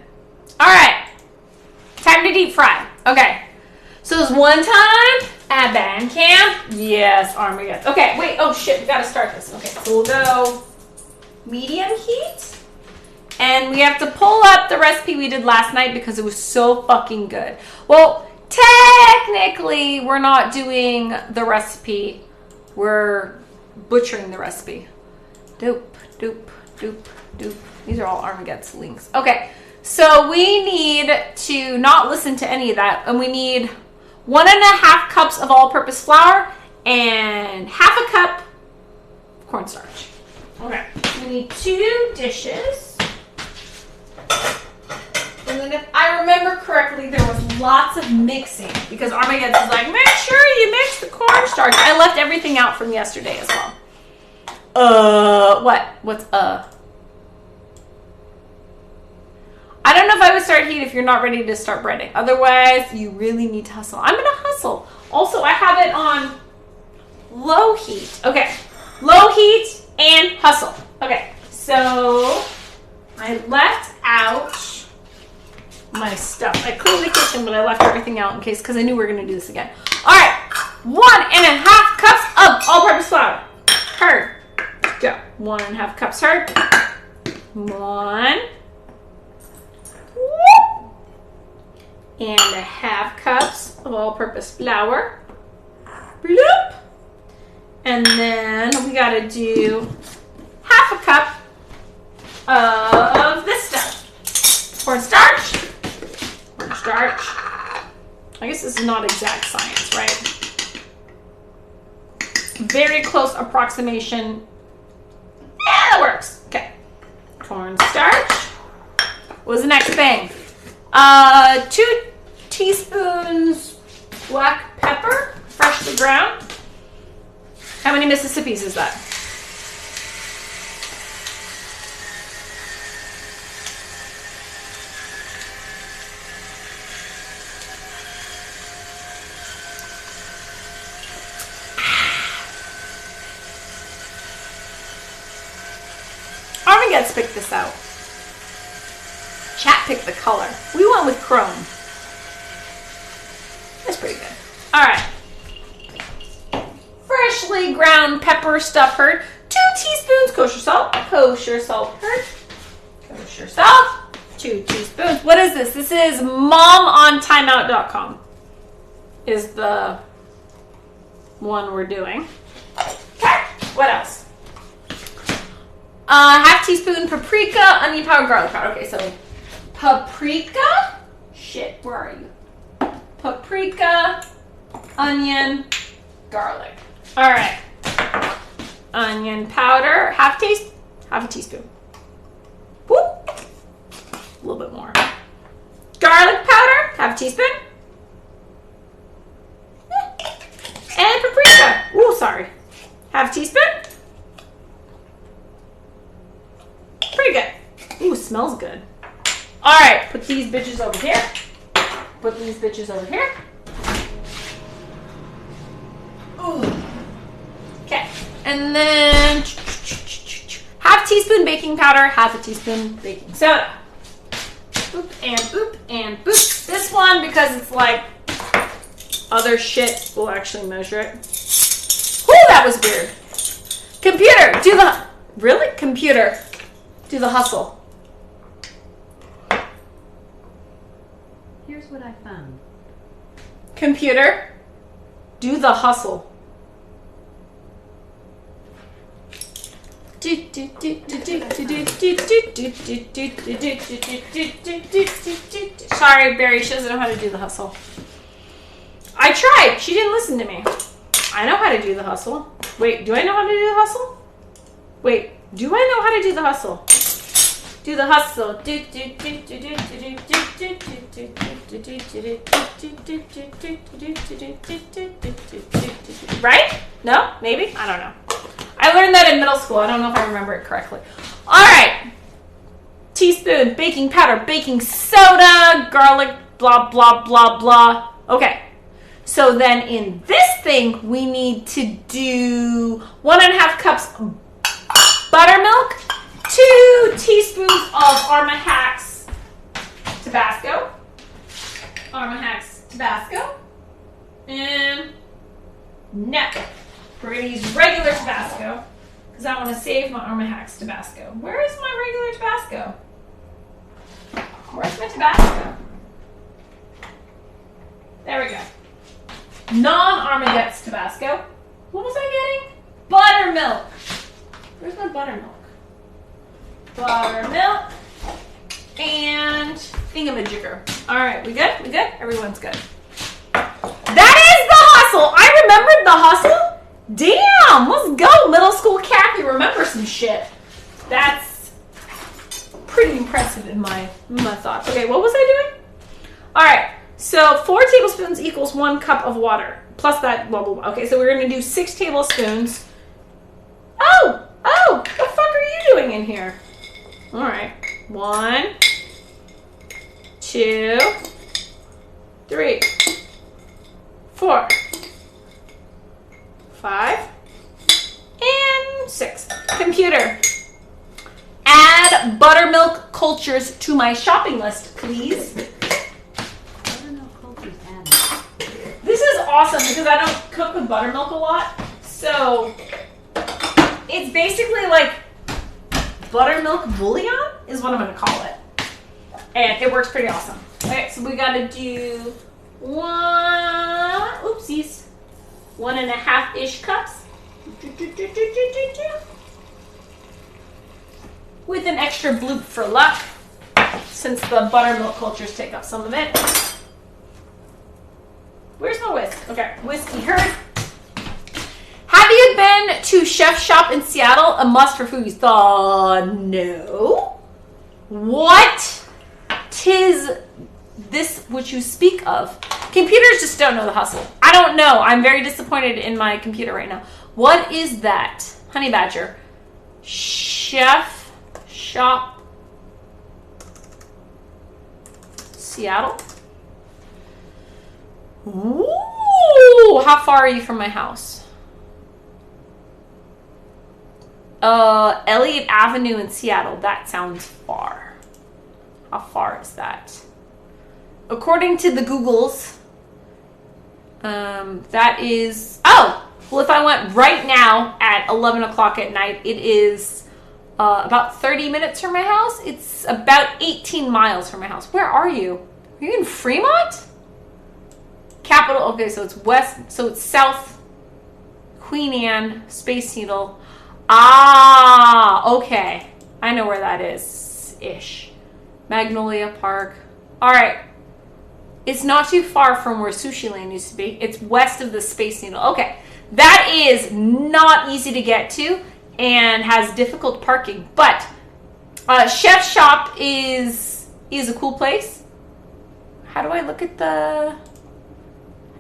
All right. Time to deep fry. Okay. So this one time at band camp. Yes, Armageddon. Okay, wait. Oh, shit. We got to start this. Okay, so we'll go medium heat. And we have to pull up the recipe we did last night because it was so fucking good. Well, technically, we're not doing the recipe. We're butchering the recipe. Doop, doop, doop, doop. These are all Armageddon's links. Okay, so we need to not listen to any of that. And we need 1.5 cups of all-purpose flour and half a cup of cornstarch. Okay, we need 2 dishes. And then if I remember correctly, there was lots of mixing because Armageddon was like, make sure you mix the cornstarch. I left everything out from yesterday as well. What? What's I don't know if I would start heat if you're not ready to start breading. Otherwise, you really need to hustle. I'm going to hustle. Also, I have it on low heat. Okay. Low heat and hustle. Okay. So I left out my stuff. I cleaned the kitchen, but I left everything out in case, because I knew we were going to do this again. All right. 1.5 cups of all-purpose flour. Heard. Go. 1.5 cups heard. 1.5 cups of all-purpose flour. Bloop. And then we got to do half a cup of this stuff. Cornstarch. Cornstarch. I guess this is not exact science, right? Very close approximation. Yeah, that works. Okay. Cornstarch. What was the next thing? 2 teaspoons black pepper, freshly ground. How many Mississippis is that? Let's pick this out. Chat picked the color. We went with chrome. That's pretty good. All right. Freshly ground pepper stuff heard. 2 teaspoons kosher salt. Kosher salt heard. Kosher salt. 2 teaspoons. What is this? This is momontimeout.com is the one we're doing. Okay. What else? Half teaspoon paprika, onion powder, garlic powder. Okay, so paprika. Shit, where are you? Paprika, onion, garlic. All right. Onion powder, half a teaspoon. Whoop. A little bit more. Garlic powder, half a teaspoon. And paprika. Ooh, sorry. Half a teaspoon. Pretty good. Ooh, smells good. All right, put these bitches over here. Put these bitches over here. Ooh. Okay, and then half teaspoon baking powder, half a teaspoon baking soda. Boop and boop and boop. This one, because it's like other shit, we'll actually measure it. Ooh, that was weird. Computer, do the... Really? Computer. Do the hustle. Here's what I found. Computer, do the hustle. Sorry, Barry, she doesn't know how to do the hustle. I tried. She didn't listen to me. I know how to do the hustle. Wait, do I know how to do the hustle? Wait, do I know how to do the hustle? Do the hustle. Right? No? Maybe? I don't know. I learned that in middle school. I don't know if I remember it correctly. All right. Teaspoon, baking powder, baking soda, garlic, blah, blah, blah, blah. Okay. So then in this thing, we need to do 1.5 cups buttermilk 2 teaspoons of Arma Hacks Tabasco. Arma Hacks Tabasco. And no, we're going to use regular Tabasco because I want to save my Arma Hacks Tabasco. Where is my regular Tabasco? Where's my Tabasco? There we go. Non-Armageddon Tabasco. What was I getting? Buttermilk. Where's my buttermilk? Buttermilk and thingamajigger. All right, we good? We good? Everyone's good. That is the hustle. I remembered the hustle. Damn, let's go, middle school Kathy. Remember some shit. That's pretty impressive in my thoughts. Okay, what was I doing? All right, so 4 tablespoons equals 1 cup of water. Plus that, blah, blah, blah. Okay, so we're going to do 6 tablespoons. Oh, the fuck are you doing in here? All right, 1, 2, 3, 4, 5, and 6. Computer, add buttermilk cultures to my shopping list, please. Buttermilk cultures added. This is awesome because I don't cook with buttermilk a lot. So it's basically like buttermilk bouillon is what I'm going to call it. And it works pretty awesome. Okay, so we got to do 1.5-ish cups. With an extra bloop for luck, since the buttermilk cultures take up some of it. Where's my whisk? Okay, whiskey heard. Have you been to Chef Shop in Seattle? A must for foodies. No. What? 'Tis this which you speak of. Computers just don't know the hustle. I don't know. I'm very disappointed in my computer right now. What is that? Honey Badger. Chef Shop Seattle? Ooh, how far are you from my house? Elliott Avenue in Seattle. That sounds far. How far is that? According to the Googles, that is... Oh! Well, if I went right now at 11 o'clock at night, it is about 30 minutes from my house. It's about 18 miles from my house. Where are you? Are you in Fremont? Capital, okay, so it's west, so it's south, Queen Anne, Space Needle. Ah, okay. I know where that is, ish. Magnolia Park. All right. It's not too far from where Sushi Land used to be. It's west of the Space Needle. Okay. That is not easy to get to and has difficult parking, but Chef Shop is a cool place. How do I look at the...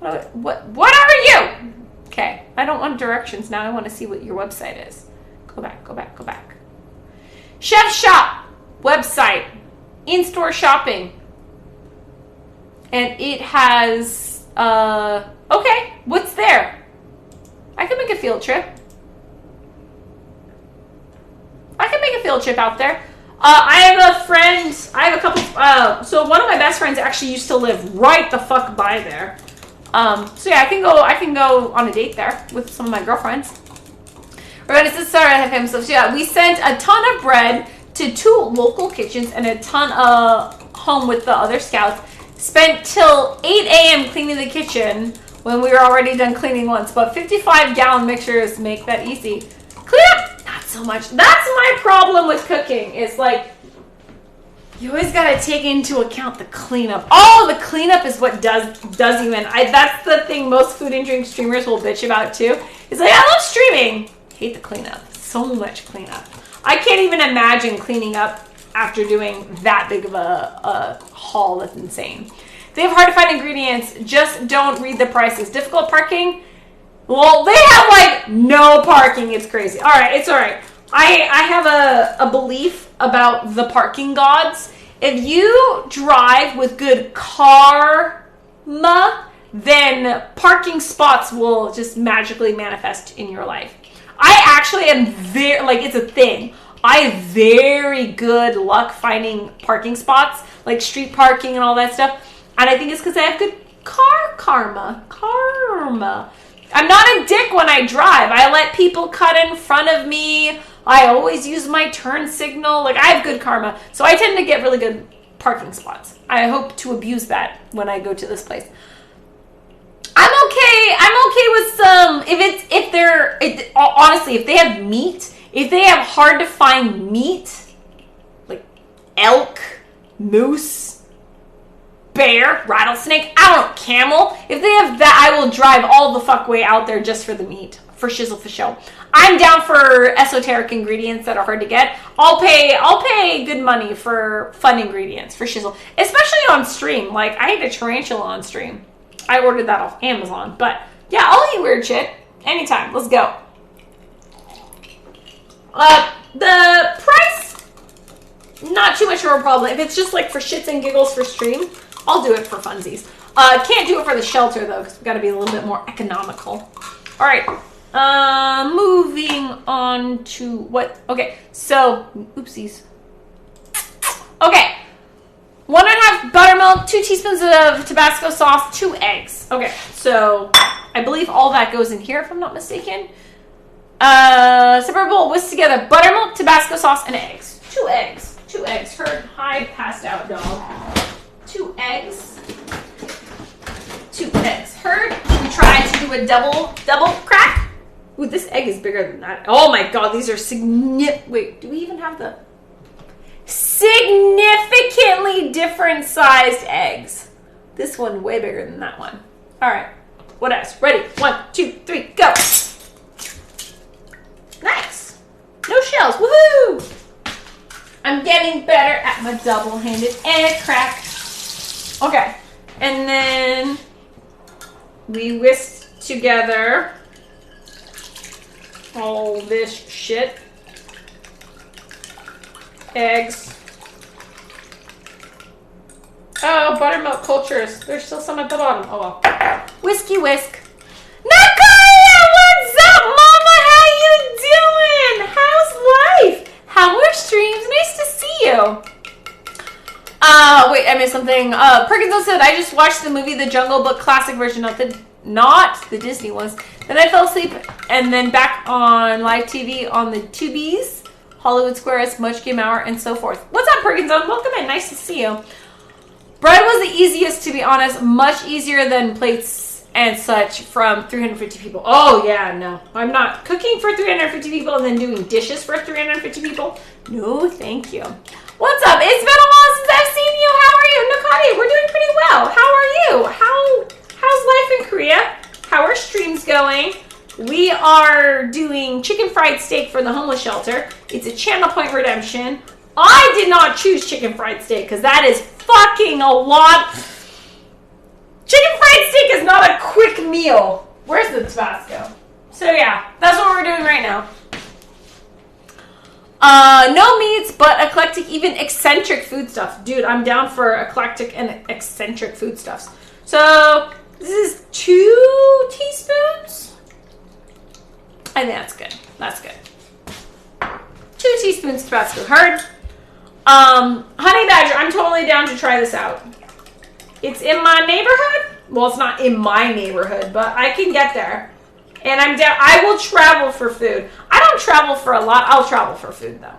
What are you? Okay, I don't want directions now. I want to see what your website is. Go back. Chef Shop website, in-store shopping, and it has okay. What's there? I can make a field trip. Out there. I have a friend. I have a couple. So one of my best friends actually used to live right the fuck by there. So yeah, I can go on a date there with some of my girlfriends. We're gonna start at him. So yeah, we sent a ton of bread to 2 local kitchens and a ton of home with the other scouts. Spent till 8 a.m. cleaning the kitchen when we were already done cleaning once. But 55-gallon mixers make that easy. Clean up, not so much. That's my problem with cooking. It's like you always gotta take into account the cleanup. Oh, the cleanup is what does you in. That's the thing most food and drink streamers will bitch about too. It's like, I love streaming. Hate the cleanup. So much cleanup. I can't even imagine cleaning up after doing that big of a haul. That's insane. They have hard to find ingredients. Just don't read the prices. Difficult parking? Well, they have like no parking. It's crazy. All right, it's all right. I have a belief about the parking gods. If you drive with good karma, then parking spots will just magically manifest in your life. I actually am very, like, it's a thing. I have very good luck finding parking spots, like street parking and all that stuff. And I think it's because I have good car karma. I'm not a dick when I drive. I let people cut in front of me. I always use my turn signal. Like, I have good karma. So I tend to get really good parking spots. I hope to abuse that when I go to this place. I'm okay with some, honestly, if they have meat, if they have hard to find meat, like elk, moose, bear, rattlesnake, I don't know, camel, if they have that, I will drive all the fuck way out there just for the meat, for shizzle for show. I'm down for esoteric ingredients that are hard to get. I'll pay good money for fun ingredients, for shizzle, especially on stream. Like, I ate a tarantula on stream. I ordered that off Amazon, but yeah, I'll eat weird shit anytime. Let's go. The price, not too much of a problem. If it's just like for shits and giggles for stream, I'll do it for funsies. Can't do it for the shelter though, because we got to be a little bit more economical. All right, moving on to what? Okay, so oopsies. Okay. 1.5 buttermilk, 2 teaspoons of Tabasco sauce, 2 eggs. Okay, so I believe all that goes in here, if I'm not mistaken. Separate bowl, whisk together buttermilk, Tabasco sauce, and eggs. 2 eggs. 2 eggs. Heard, hi, passed out dog. 2 eggs. 2 eggs. Heard, we tried to do a double crack. Ooh, this egg is bigger than that. Oh my god, these are wait, do we even have the... significantly different sized eggs. This one way bigger than that one. All right, what else? Ready? 1, 2, 3, go. Nice. No shells. Woohoo! I'm getting better at my double-handed egg crack. Okay, and then we whisked together all this shit. Eggs. Oh, buttermilk cultures. There's still some at the bottom. Oh well. Whiskey whisk. Nakaya! What's up, mama? How you doing? How's life? How are streams? Nice to see you. Wait, I missed something. Perkins said, I just watched the movie The Jungle Book classic version, not the Disney ones. Then I fell asleep and then back on live TV on the Tubies. Hollywood Squares, Much Game Hour, and so forth. What's up, Perkinson? Welcome in. Nice to see you. Bread was the easiest, to be honest. Much easier than plates and such from 350 people. Oh, yeah, no. I'm not cooking for 350 people and then doing dishes for 350 people. No, thank you. What's up? It's been a while since I've seen you. How are you? Nakati, we're doing pretty well. How are you? How's life in Korea? How are streams going? We are doing chicken fried steak for the homeless shelter. It's a channel point redemption. I did not choose chicken fried steak because that is fucking a lot. Chicken fried steak is not a quick meal. Where's the Tabasco? So yeah, that's what we're doing right now. No meats, but eclectic, even eccentric food stuff. Dude, I'm down for eclectic and eccentric food stuffs. So this is 2 teaspoons. I think that's good. That's good. 2 teaspoons Tabasco. Heard? Honey Badger, I'm totally down to try this out. It's in my neighborhood. Well, it's not in my neighborhood, but I can get there. And I'm down. I will travel for food. I don't travel for a lot. I'll travel for food, though.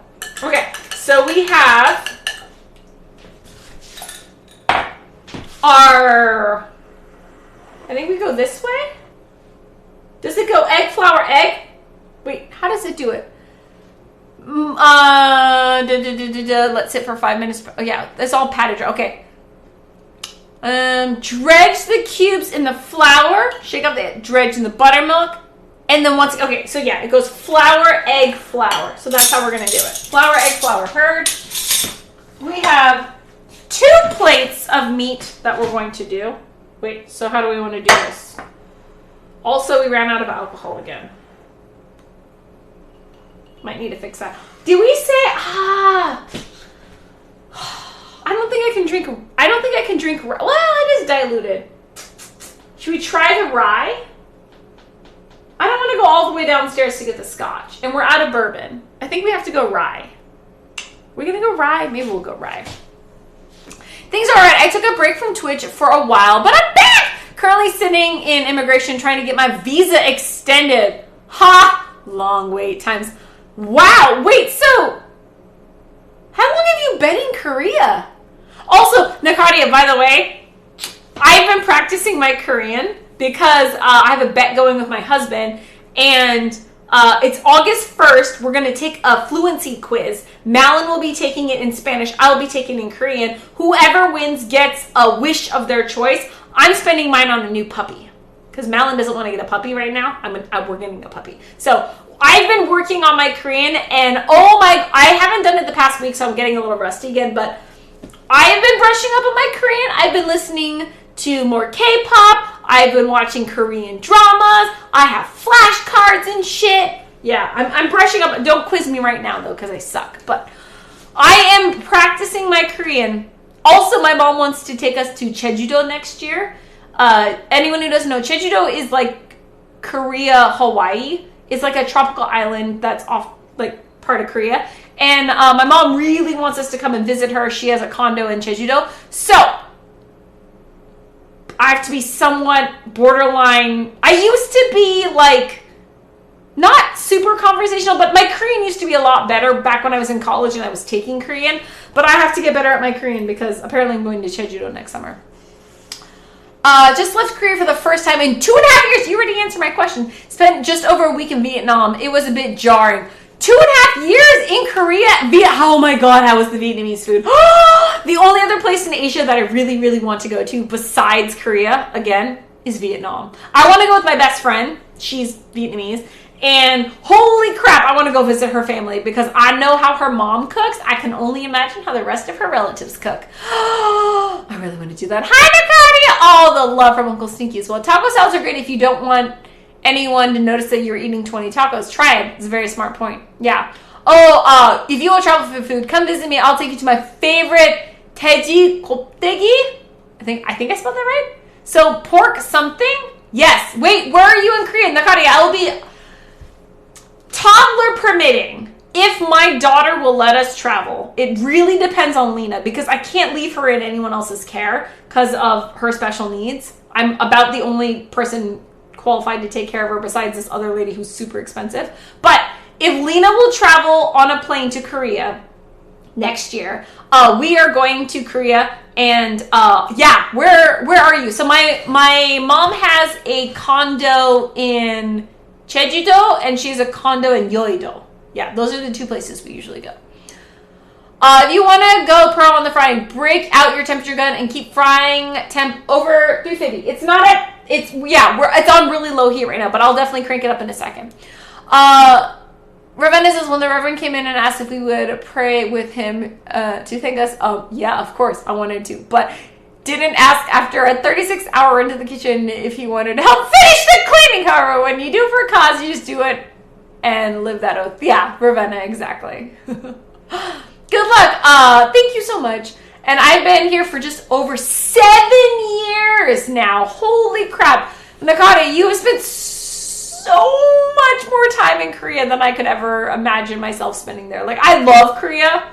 Okay, so we have our... I think we go this way. Does it go egg, flour, egg? Wait, how does it do it? Let's sit for 5 minutes. Oh, yeah, it's all patted. Okay. Dredge the cubes in the flour. Shake up the dredge in the buttermilk. And then once... Okay, so yeah, it goes flour, egg, flour. So that's how we're going to do it. Flour, egg, flour. Heard? We have 2 plates of meat that we're going to do. Wait, so how do we want to do this? Also, we ran out of alcohol again. Might need to fix that. Did we say... I don't think I can drink... I don't think I can drink... Well, it is diluted. Should we try the rye? I don't want to go all the way downstairs to get the scotch. And we're out of bourbon. I think we have to go rye. We're gonna go ride. Maybe we'll go ride. Things are alright. I took a break from Twitch for a while, but I'm back! Currently sitting in immigration trying to get my visa extended. Ha! Long wait times. Wow! Wait, so how long have you been in Korea? Also, Nakadia, by the way, I've been practicing my Korean because I have a bet going with my husband, and it's August 1st. We're going to take a fluency quiz. Malin will be taking it in Spanish. I'll be taking it in Korean. Whoever wins gets a wish of their choice. I'm spending mine on a new puppy because Malin doesn't want to get a puppy right now. We're getting a puppy. So I've been working on my Korean, and I haven't done it the past week, so I'm getting a little rusty again, but I've been brushing up on my Korean. I've been listening to more K-pop. I've been watching Korean dramas. I have flashcards and shit. Yeah, I'm brushing up. Don't quiz me right now, though, because I suck. But I am practicing my Korean. Also, my mom wants to take us to Jeju-do next year. Anyone who doesn't know, Jeju-do is like Korea, Hawaii. It's like a tropical island that's off, like, part of Korea. And my mom really wants us to come and visit her. She has a condo in Jeju-do. So I have to be somewhat borderline. I used to be like not super conversational, but my Korean used to be a lot better back when I was in college and I was taking Korean. But I have to get better at my Korean because apparently I'm going to Jeju-do next summer. Just left Korea for the first time in 2.5 years. You already answered my question. Spent just over a week in Vietnam. It was a bit jarring. 2.5 years in Korea. Oh my god, how was the Vietnamese food? The only other place in Asia that I really, really want to go to besides Korea, again, is Vietnam. I want to go with my best friend. She's Vietnamese. And holy crap, I want to go visit her family because I know how her mom cooks. I can only imagine how the rest of her relatives cook. I really want to do that. Hi, Nakadia! All the love from Uncle Stinky as well. Taco salads are great if you don't want anyone to notice that you're eating 20 tacos. Try it. It's a very smart point. Yeah. Oh, if you will travel for food, come visit me. I'll take you to my favorite 돼지 곱빼기. I think I spelled that right. So pork something. Yes. Wait, where are you in Korea? Nakadia, I will be toddler permitting. If my daughter will let us travel, it really depends on Lena because I can't leave her in anyone else's care because of her special needs. I'm about the only person qualified to take care of her besides this other lady who's super expensive. But if Lena will travel on a plane to Korea next year, we are going to Korea. And yeah, where are you? So my mom has a condo in Jeju-do and she has a condo in Yeouido. Yeah, those are the two places we usually go. If you want to go pro on the frying, break out your temperature gun and keep frying temp over 350. It's not at, it's on really low heat right now, but I'll definitely crank it up in a second. Ravenna says, when the Reverend came in and asked if we would pray with him to thank us, yeah, of course, I wanted to, but didn't ask after a 36-hour into the kitchen if he wanted to help finish the cleaning. However, when you do for a cause, you just do it and live that oath. Yeah, Ravenna, exactly. Good luck. Thank you so much. And I've been here for just over 7 years now. Holy crap. Nakata, you have spent so much more time in Korea than I could ever imagine myself spending there. Like, I love Korea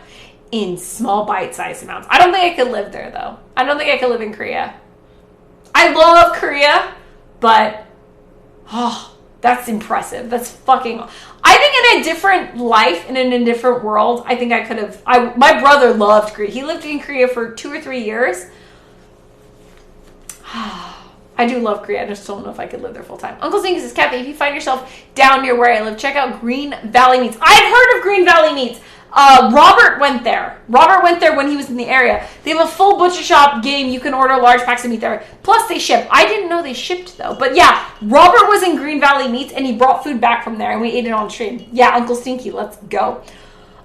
in small bite-sized amounts. I don't think I could live there, though. I don't think I could live in Korea. I love Korea, but that's impressive. That's fucking... I think in a different life and in a different world, I think I could have... My brother loved Korea. He lived in Korea for 2 or 3 years. I do love Korea. I just don't know if I could live there full time. Uncle Zing says, Kathy, if you find yourself down near where I live, check out Green Valley Meats. I've heard of Green Valley Meats. Robert went there. Robert went there when he was in the area. They have a full butcher shop game. You can order large packs of meat there. Plus they ship. I didn't know they shipped though. But yeah, Robert was in Green Valley Meats and he brought food back from there and we ate it on stream. Yeah, Uncle Stinky, let's go.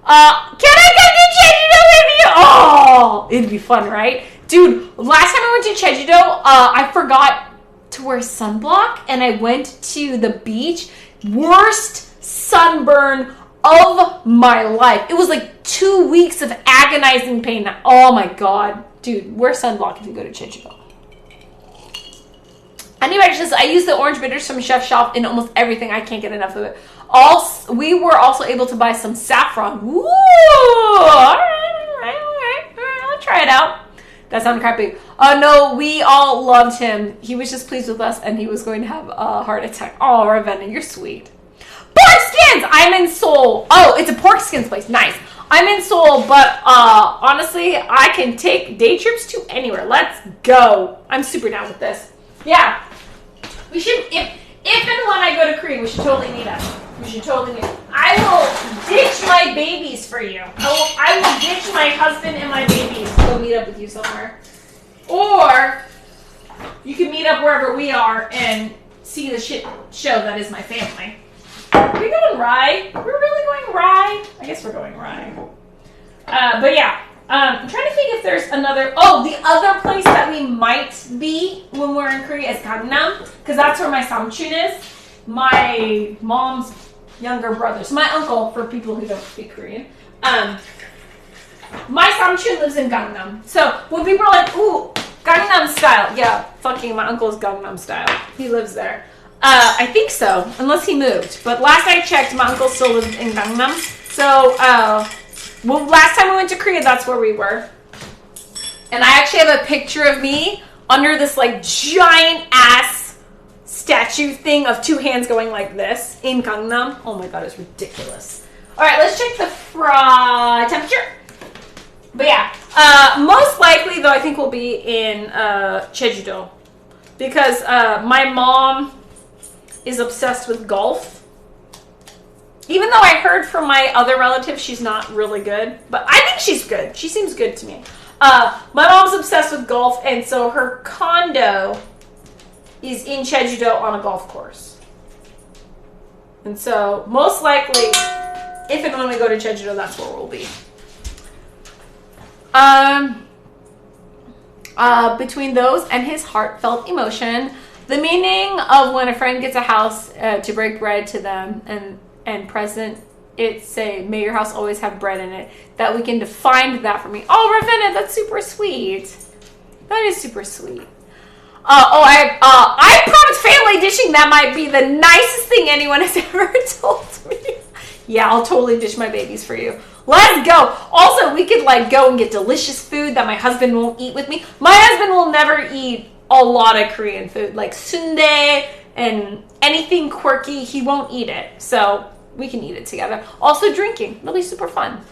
Can I come to Jeju-do with you? Oh, it'd be fun, right? Dude, last time I went to Jeju-do, I forgot to wear sunblock and I went to the beach. Worst sunburn of my life. It was like 2 weeks of agonizing pain. Oh my god. Dude, wear sunblock if you go to Jeju-do. Anyway, I use the orange bitters from Chef Shop in almost everything. I can't get enough of it. We were also able to buy some saffron. Woo! All right. I'll try it out. That sounded crappy. No, we all loved him. He was just pleased with us, and he was going to have a heart attack. Oh, Ravenna, you're sweet. Pork skins! I'm in Seoul. Oh, it's a pork skins place. Nice. I'm in Seoul, but honestly, I can take day trips to anywhere. Let's go. I'm super down with this. Yeah. We should, if and when I go to Korea, we should totally meet up. We should totally meet up. I will ditch my babies for you. I will ditch my husband and my babies to go meet up with you somewhere. Or you can meet up wherever we are and see the shit show that is my family. Are we going Rye? We're really going Rye? I guess we're going Rye. But yeah, I'm trying to think if there's another... Oh, the other place that we might be when we're in Korea is Gangnam, because that's where my samchun is. My mom's younger brother. So my uncle, for people who don't speak Korean. My samchun lives in Gangnam. So when people are like, ooh, Gangnam style. Yeah, fucking my uncle's Gangnam style. He lives there. I think so, unless he moved. But last I checked, my uncle still lived in Gangnam. So, well, last time we went to Korea, that's where we were. And I actually have a picture of me under this, like, giant-ass statue thing of two hands going like this in Gangnam. Oh my god, it's ridiculous. Alright, let's check the fry temperature. But yeah, most likely, though, I think we'll be in Jeju-do. Because my mom is obsessed with golf. Even though I heard from my other relatives she's not really good. But I think she's good. She seems good to me. My mom's obsessed with golf, and so her condo is in Jeju-do on a golf course. And so, most likely, if and when we go to Jeju-do, that's where we'll be. Between those and his heartfelt emotion, the meaning of when a friend gets a house to break bread to them and present it say, may your house always have bread in it, that we can define that for me. Oh, Ravenna, that's super sweet. That is super sweet. I promise family dishing, that might be the nicest thing anyone has ever told me. Yeah, I'll totally dish my babies for you. Let's go. Also, we could like go and get delicious food that my husband won't eat with me. My husband will never eat a lot of Korean food, like sundae and anything quirky. He won't eat it, so we can eat it together. Also, drinking. It'll be super fun.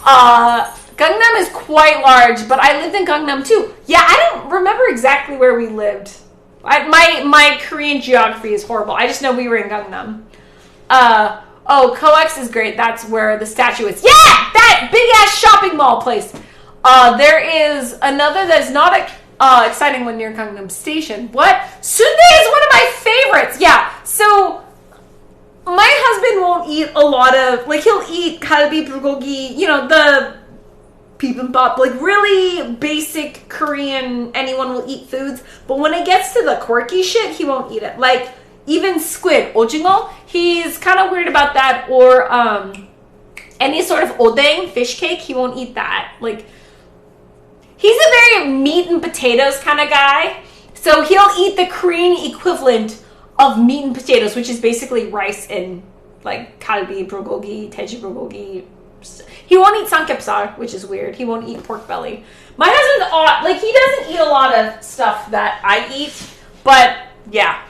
Gangnam is quite large, but I lived in Gangnam too. Yeah, I don't remember exactly where we lived. My Korean geography is horrible. I just know we were in Gangnam. Oh, COEX is great. That's where the statue is. Yeah! That big-ass shopping mall place. There is another that is not a exciting one near Gangnam Station. What? Sundae is one of my favorites. Yeah, so my husband won't eat a lot of, like, he'll eat kalbi, bulgogi, you know, the bibimbap, like really basic Korean, anyone will eat foods. But when it gets to the quirky shit, he won't eat it. Like, even squid, ojingo, he's kind of weird about that. Or any sort of odeng, fish cake, he won't eat that. Like, he's a very meat and potatoes kind of guy. So he'll eat the Korean equivalent of meat and potatoes, which is basically rice and like kalbi, bulgogi, teji bulgogi. He won't eat samgyeopsal, which is weird. He won't eat pork belly. My husband's odd. Like, he doesn't eat a lot of stuff that I eat. But, yeah.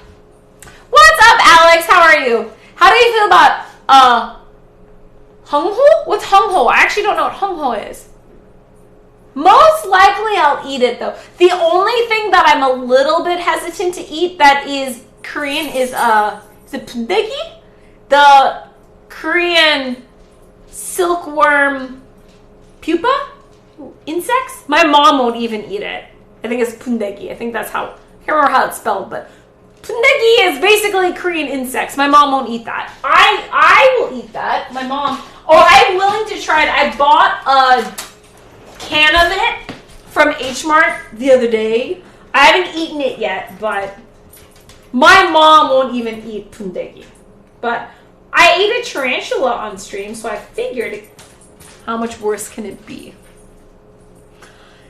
What's up, Alex? How are you? How do you feel about, hungho? What's hungho? I actually don't know what hungho is. Most likely I'll eat it, though. The only thing that I'm a little bit hesitant to eat that is Korean is it pundegi? The Korean silkworm pupa? Insects? My mom won't even eat it. I think it's pundegi. I think that's how, I can't remember how it's spelled, but pundegi is basically Korean insects. My mom won't eat that. I will eat that. My mom, I'm willing to try it. I bought a can of it from H Mart the other day. I haven't eaten it yet, but my mom won't even eat pundegi. But I ate a tarantula on stream, so I figured how much worse can it be?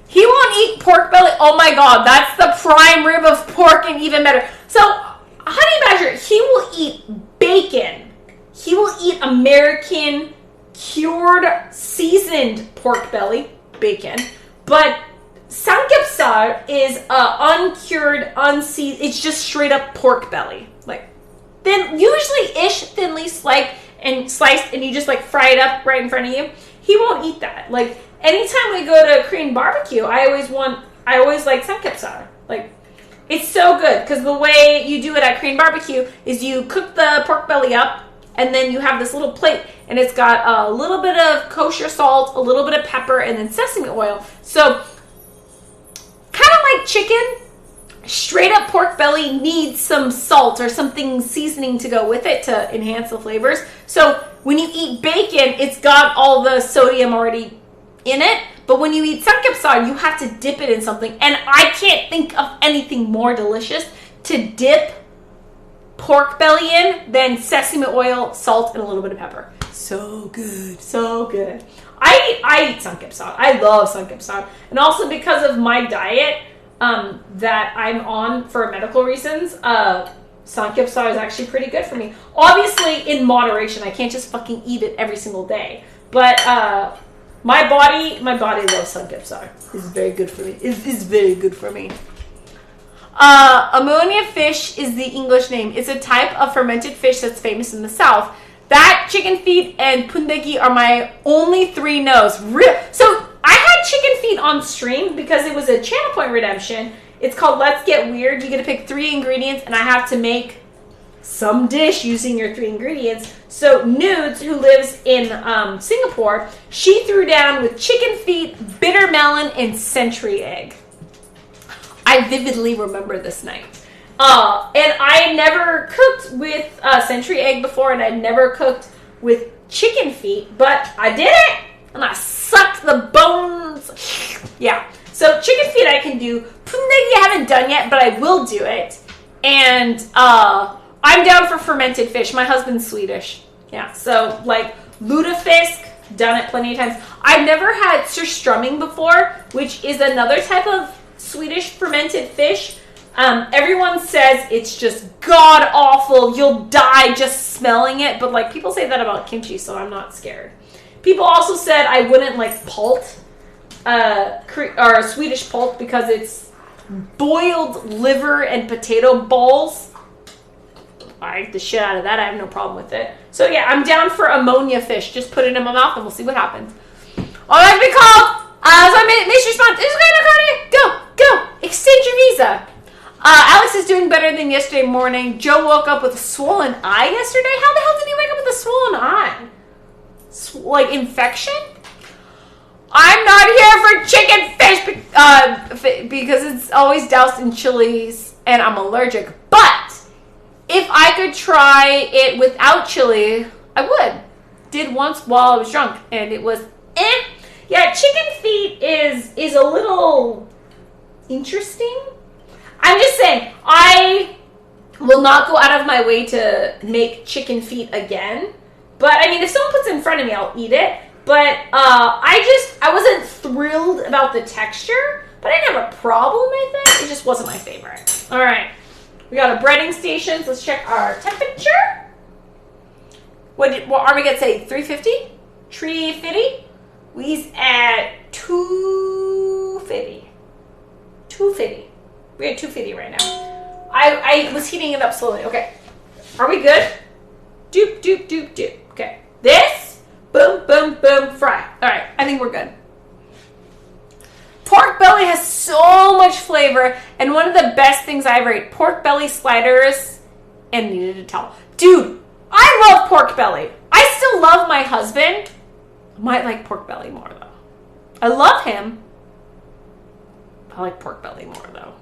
He won't eat pork belly. Oh my god, that's the prime rib of pork and even better. So, Honey Badger, he will eat bacon He will eat American cured seasoned pork belly, bacon, but samgyeopsal is uncured, unseasoned. It's just straight up pork belly, like thinly sliced, and you just like fry it up right in front of you. He won't eat that. Like anytime we go to Korean barbecue, I always like samgyeopsal. Like it's so good because the way you do it at Korean barbecue is you cook the pork belly up, and then you have this little plate, and it's got a little bit of kosher salt, a little bit of pepper, and then sesame oil. So kind of like chicken, straight up pork belly needs some salt or something seasoning to go with it to enhance the flavors. So when you eat bacon, it's got all the sodium already in it. But when you eat samgyeopsal, you have to dip it in something. And I can't think of anything more delicious to dip pork belly in than sesame oil, salt, and a little bit of pepper. So good. So good. I eat samgyeopsal. I love samgyeopsal. And also because of my diet that I'm on for medical reasons, samgyeopsal is actually pretty good for me. Obviously in moderation. I can't just fucking eat it every single day. But my body loves samgyeopsal. It's very good for me. It's very good for me. Ammonia fish is the English name. It's a type of fermented fish that's famous in the South. That, chicken feet, and pundegi are my only 3 no's. So I had chicken feet on stream because it was a channel point redemption. It's called Let's Get Weird. You get to pick 3 ingredients, and I have to make some dish using your 3 ingredients. So Nudes, who lives in Singapore, she threw down with chicken feet, bitter melon, and century egg. I vividly remember this night. And I never cooked with century egg before, and I never cooked with chicken feet, but I did it, and I sucked the bones. Yeah. So chicken feet I can do. Pundegi I haven't done yet, but I will do it. And I'm down for fermented fish. My husband's Swedish. Yeah. So like lutefisk, done it plenty of times. I've never had surströmming before, which is another type of Swedish fermented fish. Everyone says it's just god awful. You'll die just smelling it. But like people say that about kimchi, so I'm not scared. People also said I wouldn't like pult, or Swedish pult, because it's boiled liver and potato balls. I eat the shit out of that. I have no problem with it. So yeah, I'm down for ammonia fish. Just put it in my mouth and we'll see what happens. All right, be called. So I made response. Go. Extend your visa. Alex is doing better than yesterday morning. Joe woke up with a swollen eye yesterday. How the hell did he wake up with a swollen eye? Like infection? I'm not here for chicken fish because it's always doused in chilies and I'm allergic. But if I could try it without chili, I would. Did once while I was drunk and it was eh. Yeah, chicken feet is a little interesting. I'm just saying, I will not go out of my way to make chicken feet again. But, I mean, if someone puts it in front of me, I'll eat it. But I wasn't thrilled about the texture. But I didn't have a problem with it. It just wasn't my favorite. All right. We got a breading station. So let's check our temperature. What are we going to say? 350? 350? We's at 250. 250. We're at 250 right now. I was heating it up slowly. Okay. Are we good? Doop, doop, doop, doop. Okay. This. Boom, boom, boom. Fry. All right. I think we're good. Pork belly has so much flavor. And one of the best things I ever ate. Pork belly sliders and needed a towel. Dude, I love pork belly. I still love my husband. I might like pork belly more, though. I love him. I like pork belly more, though.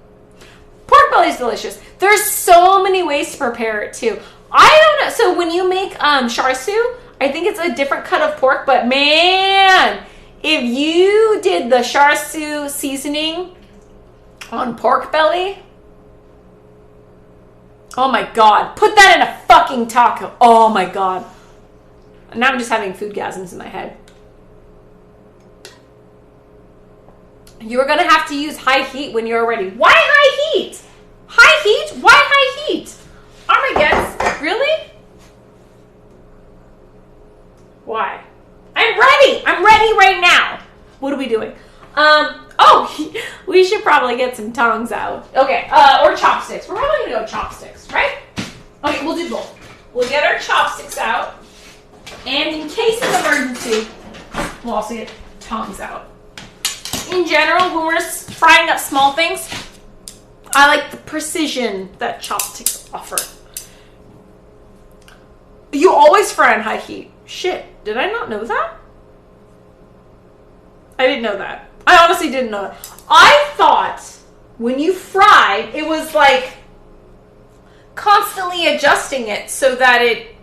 Pork belly is delicious. There's so many ways to prepare it, too. I don't know. So when you make char siu, I think it's a different cut of pork. But, man, if you did the char siu seasoning on pork belly, oh, my God. Put that in a fucking taco. Oh, my God. Now I'm just having food gasms in my head. You're going to have to use high heat when you're ready. Why high heat? High heat? Why high heat? Armageddon. Really? should probably get some tongs out. Okay, or chopsticks. We're probably gonna go chopsticks, right? Okay, we'll do both. We'll get our chopsticks out, and in case of emergency, we'll also get tongs out. In general, when we're frying up small things, I like the precision that chopsticks offer. You always fry on high heat. Shit, did I not know that? I didn't know that. I honestly didn't know that. I thought when you fried, it was like constantly adjusting it so that it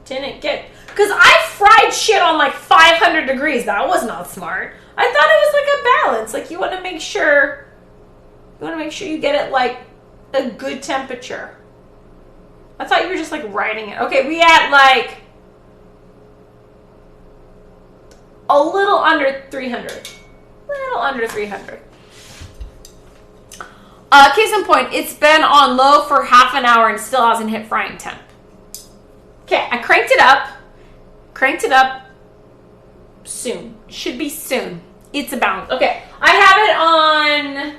didn't get... Because I fried shit on like 500 degrees. That was not smart. I thought it was like a balance. Like you want to make sure you get it like a good temperature. I thought you were just like writing it. Okay, we at like a little under 300. Little under 300. Case in point, it's been on low for half an hour and still hasn't hit frying temp. Okay, I cranked it up. Cranked it up soon. Should be soon. It's about. Okay, I have it on.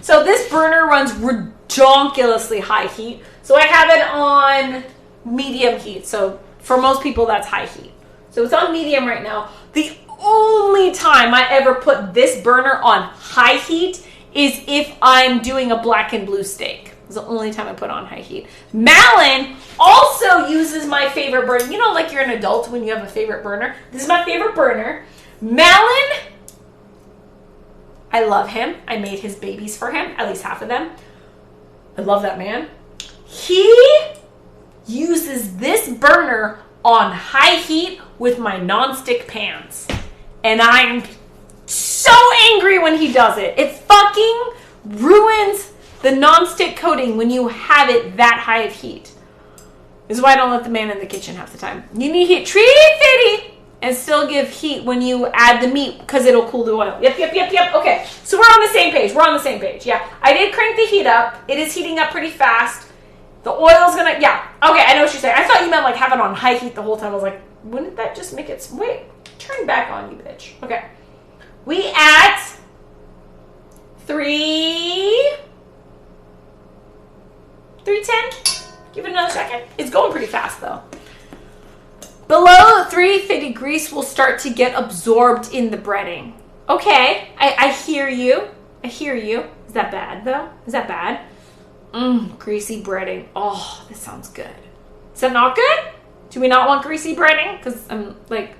So this burner runs ridiculously high heat. So I have it on medium heat. So for most people, that's high heat. So it's on medium right now. The only time I ever put this burner on high heat is if I'm doing a black and blue steak. It's the only time I put on high heat. Malin also uses my favorite burner. You know, like you're an adult when you have a favorite burner. This is my favorite burner. Malin, I love him. I made his babies for him, at least half of them. I love that man. He uses this burner on high heat with my nonstick pans. And I'm so angry when he does it. It fucking ruins the nonstick coating when you have it that high of heat. This is why I don't let the man in the kitchen half the time. You need heat 350 and still give heat when you add the meat because it'll cool the oil. Yep. Okay, so we're on the same page. Yeah, I did crank the heat up. It is heating up pretty fast. The oil's gonna, yeah. Okay, I know what you're saying. I thought you meant like have it on high heat the whole time. I was like, wouldn't that just make it, wait, turn back on, you bitch. Okay. We at 310. Give it another second. It's going pretty fast though. Below 350, grease will start to get absorbed in the breading. Okay, I hear you. Is that bad though? Is that bad? Greasy breading. Oh, this sounds good. Is that not good? Do we not want greasy breading? Because I'm like,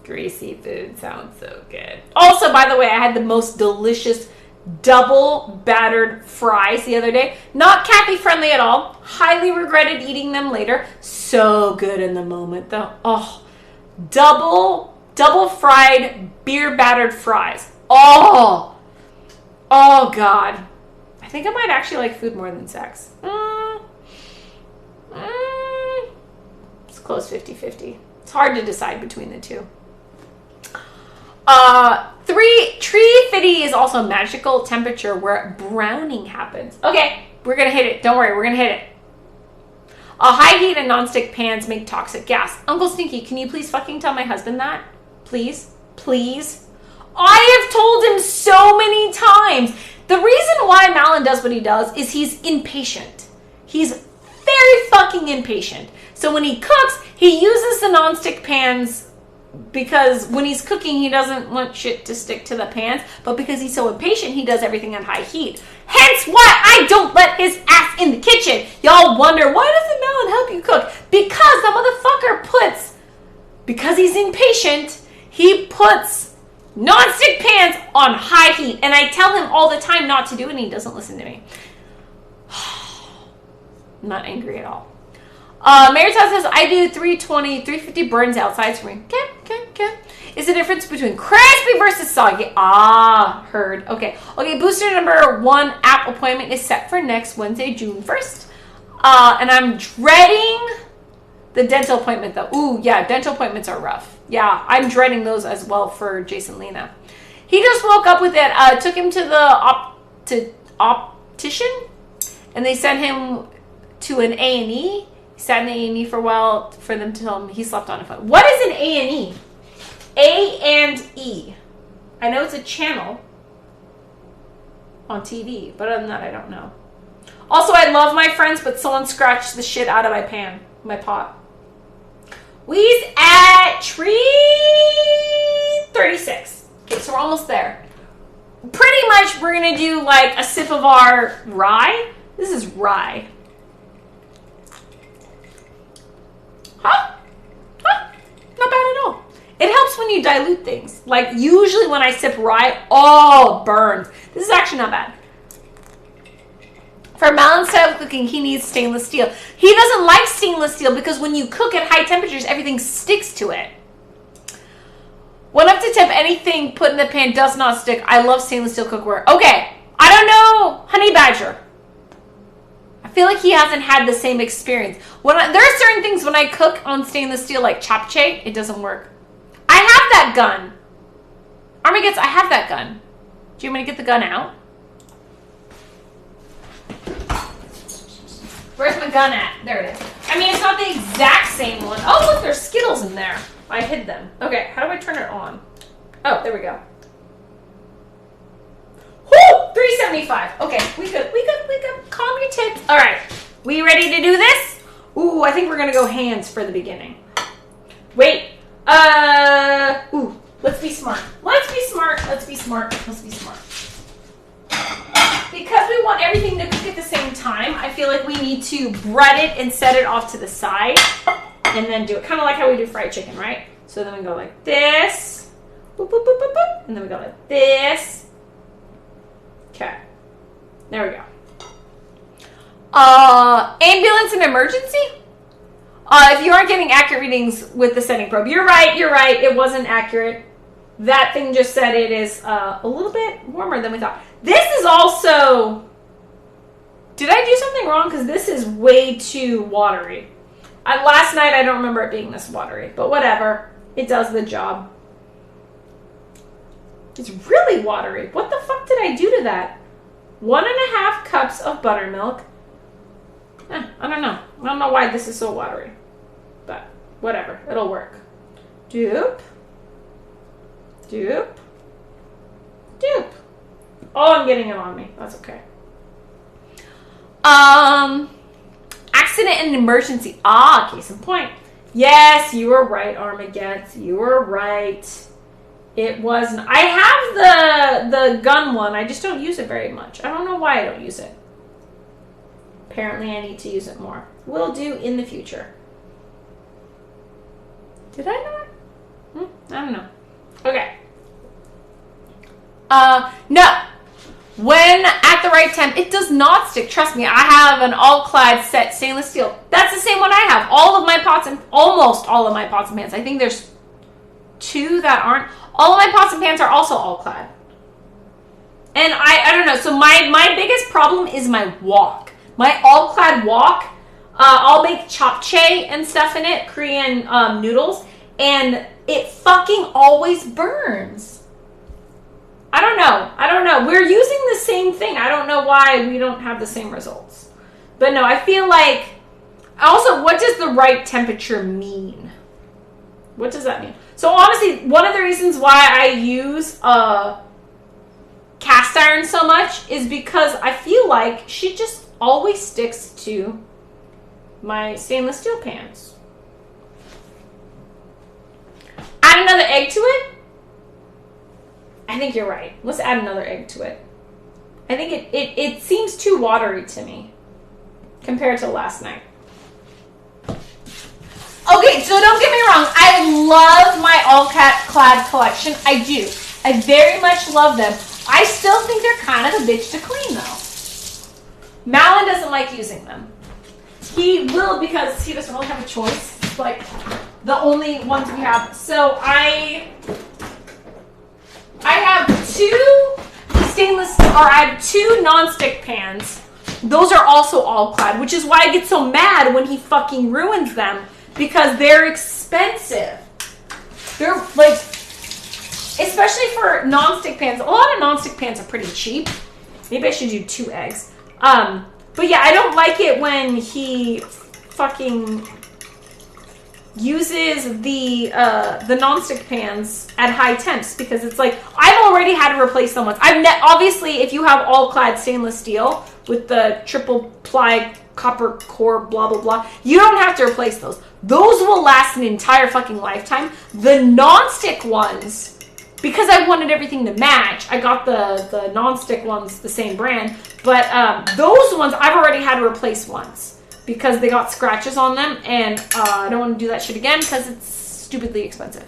greasy food sounds so good. Also, by the way, I had the most delicious double battered fries the other day. Not Kathy friendly at all. Highly regretted eating them later. So good in the moment though. Oh, double fried beer battered fries. Oh God. I think I might actually like food more than sex. It's close 50-50. It's hard to decide between the two. 350 is also a magical temperature where browning happens. Okay, we're gonna hit it. Don't worry, we're gonna hit it. High heat and nonstick pans make toxic gas. Uncle Stinky, can you please fucking tell my husband that? Please? I have told him so many times. The reason why Malin does what he does is he's impatient. He's very fucking impatient. So when he cooks, he uses the nonstick pans because when he's cooking, he doesn't want shit to stick to the pans. But because he's so impatient, he does everything on high heat. Hence why I don't let his ass in the kitchen. Y'all wonder, why doesn't Malin help you cook? Because the motherfucker because he's impatient, he puts nonstick pans on high heat. And I tell him all the time not to do it, and he doesn't listen to me. I'm not angry at all. Maritas says, I do 320, 350 burns outside for me. Okay. Is the difference between crispy versus soggy? Heard. Okay, booster number 1 app appointment is set for next Wednesday, June 1st. And I'm dreading the dental appointment, though. Ooh, yeah, dental appointments are rough. Yeah, I'm dreading those as well for Jason Lena. He just woke up with it. Took him to the optician, and they sent him to an A&E. He sat in the A&E for a while for them to tell him he slept on a phone. What is an A&E? A&E. I know it's a channel on TV, but other than that, I don't know. Also, I love my friends, but someone scratched the shit out of my pan, my pot. We's at tree 36. Okay, so we're almost there. Pretty much, we're gonna do like a sip of our rye. This is rye. Huh? Not bad at all. It helps when you dilute things. Like usually when I sip rye, oh, it burns. This is actually not bad. For Malin style cooking, he needs stainless steel. He doesn't like stainless steel because when you cook at high temperatures, everything sticks to it. 1 up to 10, anything put in the pan does not stick. I love stainless steel cookware. Okay, I don't know Honey Badger. I feel like he hasn't had the same experience. There are certain things when I cook on stainless steel, like japchae, it doesn't work. I have that gun. Armageddon, I have that gun. Do you want me to get the gun out? Where's my gun at? There it is. I mean, it's not the exact same one. Oh, look, there's Skittles in there. I hid them. Okay, how do I turn it on? Oh, there we go. Woo! 375. Okay, we good. Calm your tits. All right, we ready to do this? Ooh, I think we're gonna go hands for the beginning. Wait. Ooh, let's be smart. Let's be smart. Because we want everything to cook at the same time, I feel like we need to bread it and set it off to the side and then do it. Kind of like how we do fried chicken, right? So then we go like this. Boop, boop, boop, boop, boop. And then we go like this. Okay. There we go. Ambulance and emergency? If you aren't getting accurate readings with the setting probe, you're right. It wasn't accurate. That thing just said it is a little bit warmer than we thought. This is also... Did I do something wrong? Because this is way too watery. Last night, I don't remember it being this watery. But whatever. It does the job. It's really watery. What the fuck did I do to that? 1.5 cups of buttermilk. I don't know. I don't know why this is so watery. But whatever. It'll work. Doop. Doop. Doop. Oh, I'm getting it on me. That's okay. Accident and emergency. Case in point. Yes, you were right, Armageddon. You were right. It wasn't. I have the gun one. I just don't use it very much. I don't know why I don't use it. Apparently, I need to use it more. Will do in the future. Did I not? I don't know. Okay. No. When at the right temp, it does not stick. Trust me, I have an all-clad set stainless steel. That's the same one I have. All of my pots and almost all of my pots and pans. I think there's 2 that aren't. All of my pots and pans are also all-clad. And I don't know. So my biggest problem is my wok. My all-clad wok. I'll make japchae and stuff in it, Korean noodles, and it fucking always burns. I don't know. We're using the same thing. I don't know why we don't have the same results. But no, I feel like... Also, what does the right temperature mean? What does that mean? So honestly, one of the reasons why I use cast iron so much is because I feel like she just always sticks to my stainless steel pans. Add another egg to it? I think you're right. Let's add another egg to it. I think it seems too watery to me compared to last night. Okay, so don't get me wrong. I love my all-clad collection. I do. I very much love them. I still think they're kind of a bitch to clean, though. Malin doesn't like using them. He will because he doesn't really have a choice. It's like the only ones we have. So I have 2 non-stick pans. Those are also all-clad, which is why I get so mad when he fucking ruins them. Because they're expensive. They're like, especially for non-stick pans. A lot of non-stick pans are pretty cheap. Maybe I should do 2 eggs. But yeah, I don't like it when he fucking uses the nonstick pans at high temps because it's like I've already had to replace them once. Obviously, if you have all clad stainless steel with the triple ply copper core blah blah blah, you don't have to replace those. Those will last an entire fucking lifetime. The nonstick ones, because I wanted everything to match, I got the nonstick ones, the same brand, but those ones I've already had to replace once because they got scratches on them, and I don't want to do that shit again because it's stupidly expensive.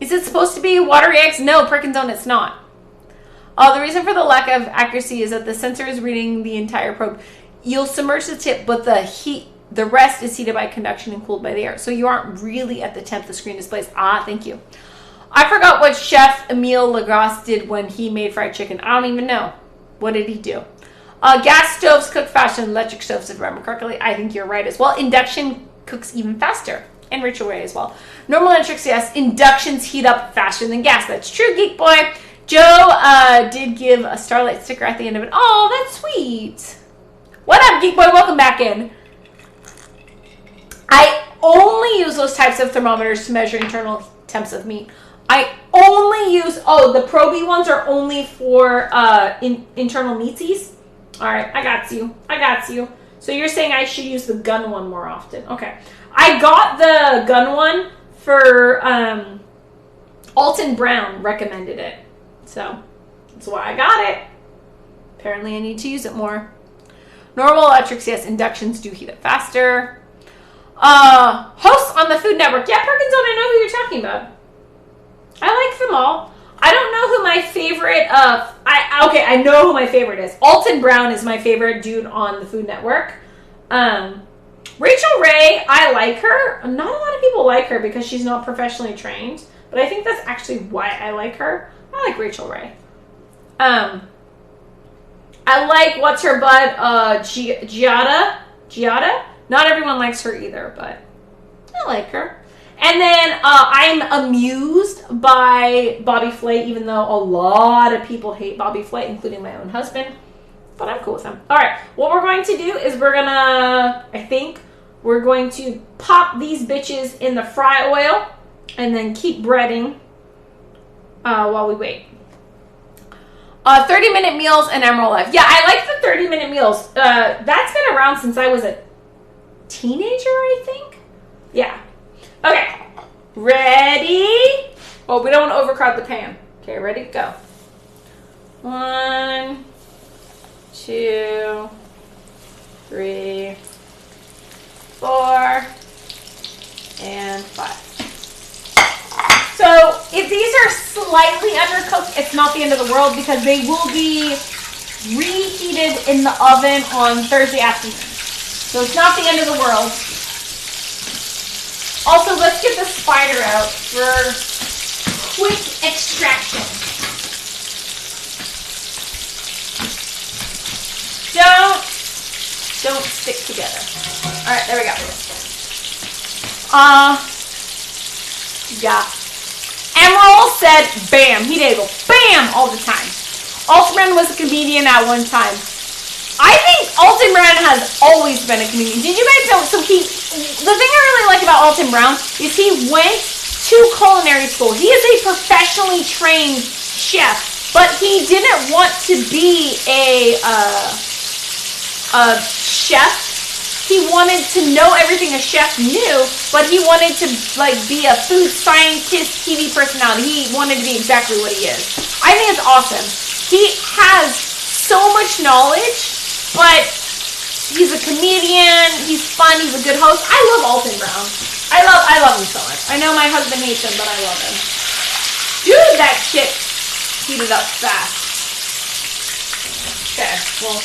Is it supposed to be watery eggs? No, Perkinzone, it's not. The reason for the lack of accuracy is that the sensor is reading the entire probe. You'll submerge the tip, but the rest is heated by conduction and cooled by the air. So you aren't really at the temp the screen displays. Thank you. I forgot what Chef Emile Lagras did when he made fried chicken. I don't even know. What did he do? Gas stoves cook faster than electric stoves, if I remember correctly. I think you're right as well. Induction cooks even faster. And Rachel Ray as well. Normal electrics, yes. Inductions heat up faster than gas. That's true, Geek Boy. Joe did give a Starlight sticker at the end of it. Oh, that's sweet. What up, Geek Boy? Welcome back in. I only use those types of thermometers to measure internal temps of meat. I only use, the Proby ones are only for internal meatsies. All right, I got you. So you're saying I should use the gun one more often. Okay. I got the gun one for, Alton Brown recommended it. So that's why I got it. Apparently I need to use it more. Normal electrics, yes. Inductions do heat up faster. Hosts on the Food Network. Yeah, Perkins, I know who you're talking about. I like them all. I don't know who my favorite, I know who my favorite is. Alton Brown is my favorite dude on the Food Network. Rachel Ray, I like her. Not a lot of people like her because she's not professionally trained, but I think that's actually why I like her. I like Rachel Ray. I like, what's her butt, Giada. Not everyone likes her either, but I like her. And then I'm amused by Bobby Flay, even though a lot of people hate Bobby Flay, including my own husband. But I'm cool with him. All right, what we're going to do is we're going to pop these bitches in the fry oil and then keep breading while we wait. 30-minute meals and Emerald Life. Yeah, I like the 30-minute meals. That's been around since I was a teenager, I think. Yeah. Okay. Ready? Oh, we don't want to overcrowd the pan. Okay, ready? Go. 1, 2, 3, 4, and 5. So if these are slightly undercooked, it's not the end of the world because they will be reheated in the oven on Thursday afternoon. So it's not the end of the world. Also, let's get the spider out for quick extraction. Don't stick together. All right, there we go. Yeah. Emerald said bam. He did go bam all the time. Alton was a comedian at one time. I think Alton Brown has always been a comedian. Did you guys know? So the thing I really like about Alton Brown is he went to culinary school. He is a professionally trained chef, but he didn't want to be a chef. He wanted to know everything a chef knew, but he wanted to be a food scientist, TV personality. He wanted to be exactly what he is. I think it's awesome. He has so much knowledge. But he's a comedian, he's fun, he's a good host. I love Alton Brown. I love him so much. I know my husband hates him, but I love him. Dude, that shit heated up fast. Okay, well,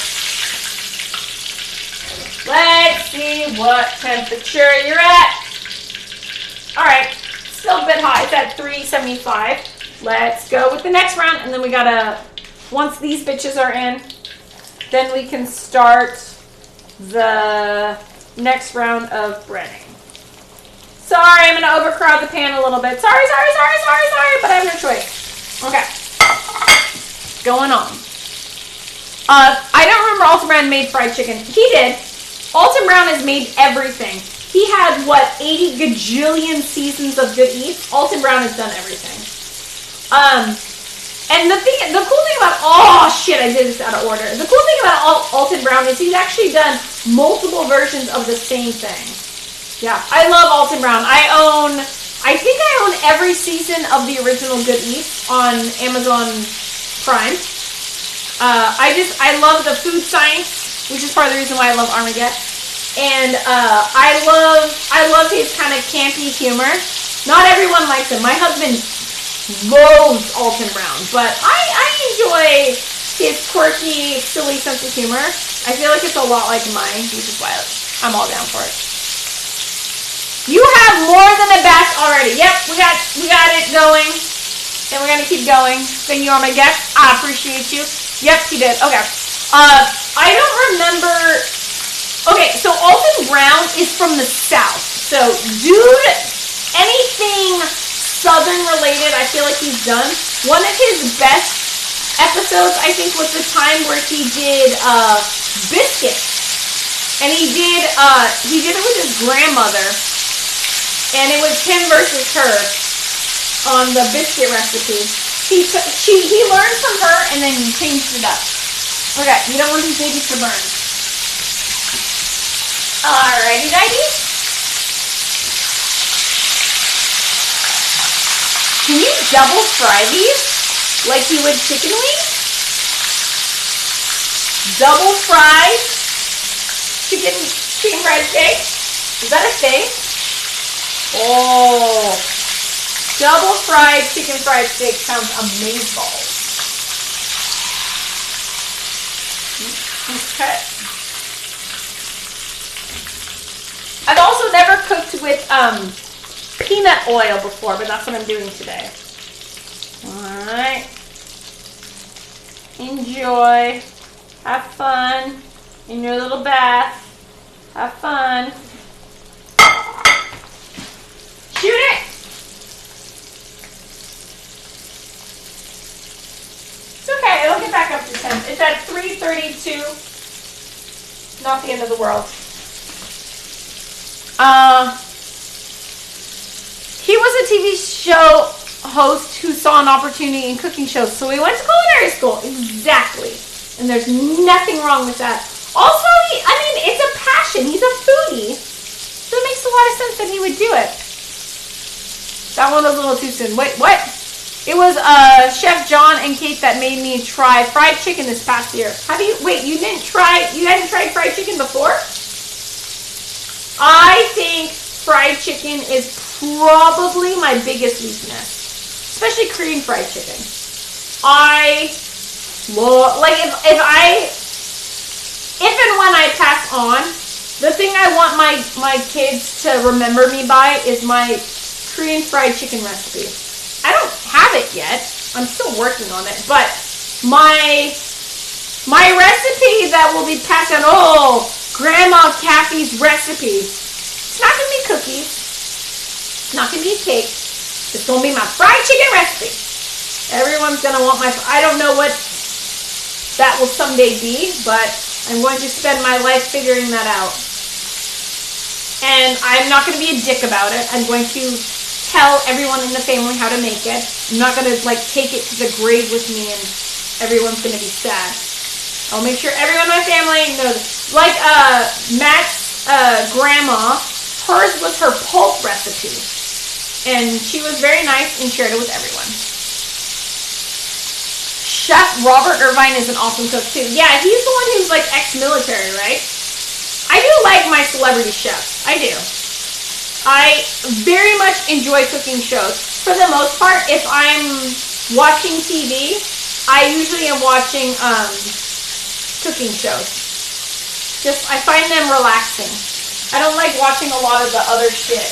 let's see what temperature you're at. Alright, still a bit hot. It's at 375. Let's go with the next round, and then we gotta, once these bitches are in, then we can start the next round of breading. Sorry, I'm going to overcrowd the pan a little bit. Sorry, but I have no choice. Okay. Going on. I don't remember Alton Brown made fried chicken. He did. Alton Brown has made everything. He had, what, 80 gajillion seasons of Good Eats? Alton Brown has done everything. And the cool thing about, oh shit, I did this out of order. The cool thing about Alton Brown is he's actually done multiple versions of the same thing. Yeah, I love Alton Brown. I think I own every season of the original Good Eats on Amazon Prime. I love the food science, which is part of the reason why I love Armageddon. And I love his kind of campy humor. Not everyone likes him. My husband loathes Alton Brown, but I enjoy his quirky, silly sense of humor. I feel like it's a lot like mine, which is why I'm all down for it. You have more than a batch already. Yep, we got it going, and we're gonna keep going. Thank you, Armageddon. I appreciate you. Yep, he did. Okay. I don't remember. Okay, so Alton Brown is from the South. So, dude, anything Southern related, I feel like he's done. One of his best episodes, I think, was the time where he did biscuits. And he did it with his grandmother. And it was him versus her on the biscuit recipe. He learned from her and then he changed it up. Okay, you don't want these babies to burn. Alrighty, dighty. Can you double fry these like you would chicken wings? Double fried chicken fried steak? Is that a thing? Oh, double fried chicken fried steak sounds amazing. Okay. I've also never cooked with peanut oil before, but that's what I'm doing today. Alright. Enjoy. Have fun in your little bath. Have fun. Shoot it! It's okay, it'll get back up to 10. It's at 3:32. Not the end of the world. He was a TV show host who saw an opportunity in cooking shows, so he went to culinary school. Exactly. And there's nothing wrong with that. Also, it's a passion. He's a foodie. So it makes a lot of sense that he would do it. That one was a little too soon. Wait, what? It was Chef John and Kate that made me try fried chicken this past year. You hadn't tried fried chicken before? I think fried chicken is probably my biggest weakness, especially Korean fried chicken. If and when I pass on, the thing I want my kids to remember me by is my Korean fried chicken recipe. I don't have it yet. I'm still working on it, but my recipe that will be passed on. Oh, Grandma Kathy's recipe. It's not gonna be cookies. It's not gonna be a cake. It's gonna be my fried chicken recipe. Everyone's gonna want I don't know what that will someday be, but I'm going to spend my life figuring that out. And I'm not going to be a dick about it. I'm going to tell everyone in the family how to make it. I'm not going to take it to the grave with me and everyone's going to be sad. I'll make sure everyone in my family knows. Like Matt's grandma, hers was her pulp recipe. And she was very nice and shared it with everyone. Chef Robert Irvine is an awesome cook too. Yeah, he's the one who's ex-military, right? I do like my celebrity chefs. I do. I very much enjoy cooking shows. For the most part, if I'm watching TV, I usually am watching cooking shows. I find them relaxing. I don't like watching a lot of the other shit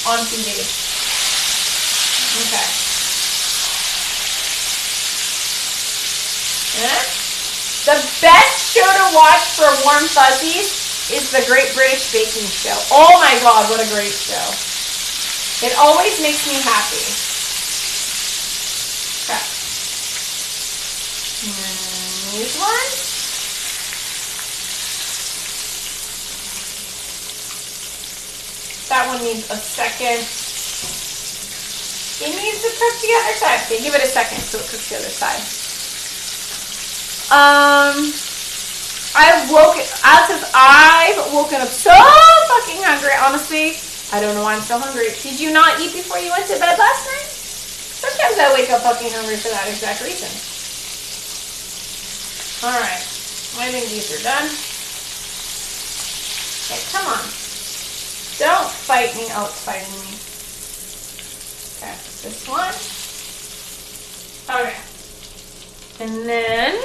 on TV. Okay. The best show to watch for warm fuzzies is The Great British Baking Show. Oh my god, what a great show. It always makes me happy. Okay. And these ones. one needs a second. It needs to cook the other side. Okay, give it a second so it cooks the other side. I've woken up so fucking hungry, honestly. I don't know why I'm so hungry. Did you not eat before you went to bed last night? Sometimes I wake up fucking hungry for that exact reason. Alright. I think these are done. Okay, come on. Don't fight me. Oh, it's fighting me. Okay, this one. Okay. And then,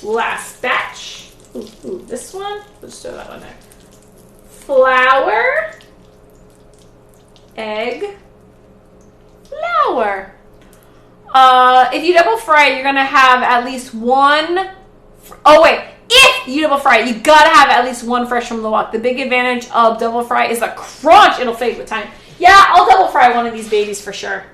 last batch. Ooh, this one. Let's throw that one there. Flour. Egg. Flour. If you double fry, you're going to have at least one. Oh, wait. If you double fry, you got to have at least one fresh from the wok. The big advantage of double fry is the crunch. It'll fade with time. Yeah, I'll double fry one of these babies for sure.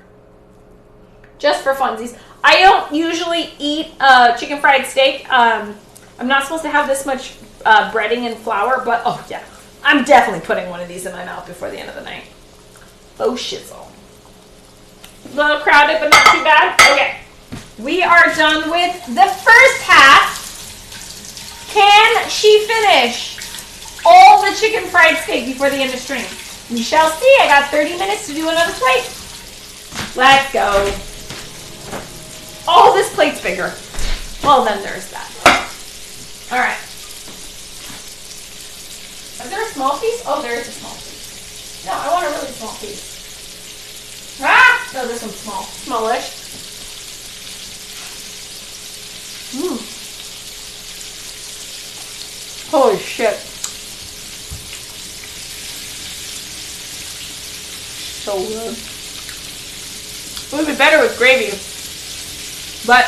Just for funsies. I don't usually eat chicken fried steak. I'm not supposed to have this much breading and flour, but oh yeah. I'm definitely putting one of these in my mouth before the end of the night. Oh shizzle. A little crowded, but not too bad. Okay. We are done with the first half. Can she finish all the chicken fried steak before the end of stream? We shall see. I got 30 minutes to do another plate. Let's go. Oh, this plate's bigger. Well, then there's that. All right. Is there a small piece? Oh, there is a small piece. No, I want a really small piece. Ah! No, this one's small. Smallish. Holy shit. So good. It would be better with gravy. But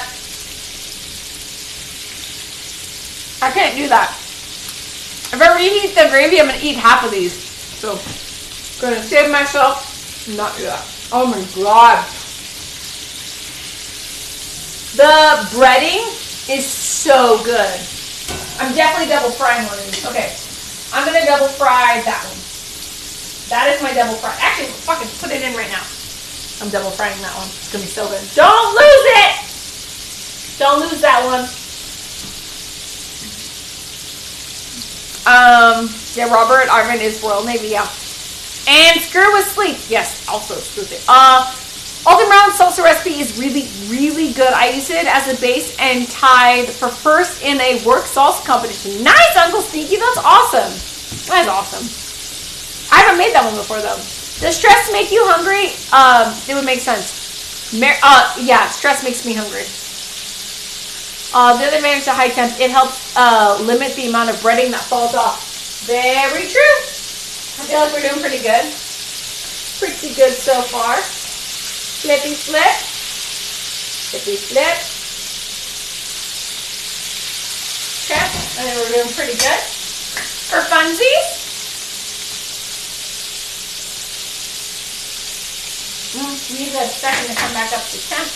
I can't do that. If I reheat the gravy, I'm going to eat half of these. So I'm going to save myself and not do that. Oh my god. The breading is so good. I'm definitely double frying one of these. Okay. I'm going to double fry that one. That is my double fry. Actually, fucking put it in right now. I'm double frying that one. It's going to be so good. Don't lose it! Don't lose that one. Yeah, Robert Arvin is Royal Navy, yeah. And Skirt with Sleep. Yes, also exclusive. Alton Brown salsa recipe is really, really good. I use it as a base and tied for first in a work salsa competition. Nice, Uncle Sneaky. That's awesome. That is awesome. I haven't made that one before, though. Does stress make you hungry? It would make sense. Yeah, stress makes me hungry. The other advantage to high temps, it helps limit the amount of breading that falls off. Very true. I feel like we're doing pretty good. Pretty good so far. Flippy flip. Flippy flip. Okay, I think we're doing pretty good. For funsies. Need a second to come back up to temp.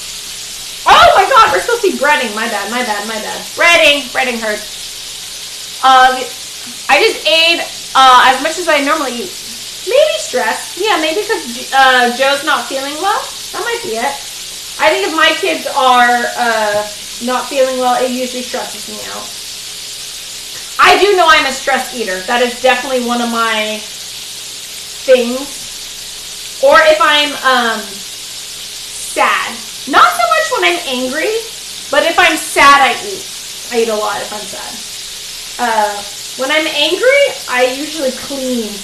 Oh my god, we're supposed to be breading. My bad. Breading hurt. I just ate as much as I normally eat. Maybe stress. Yeah, maybe because Joe's not feeling well. That might be it. I think if my kids are not feeling well, it usually stresses me out. I do know I'm a stress eater. That is definitely one of my things. Or if I'm sad. Not so much when I'm angry, but if I'm sad, I eat. I eat a lot if I'm sad. When I'm angry, I usually clean.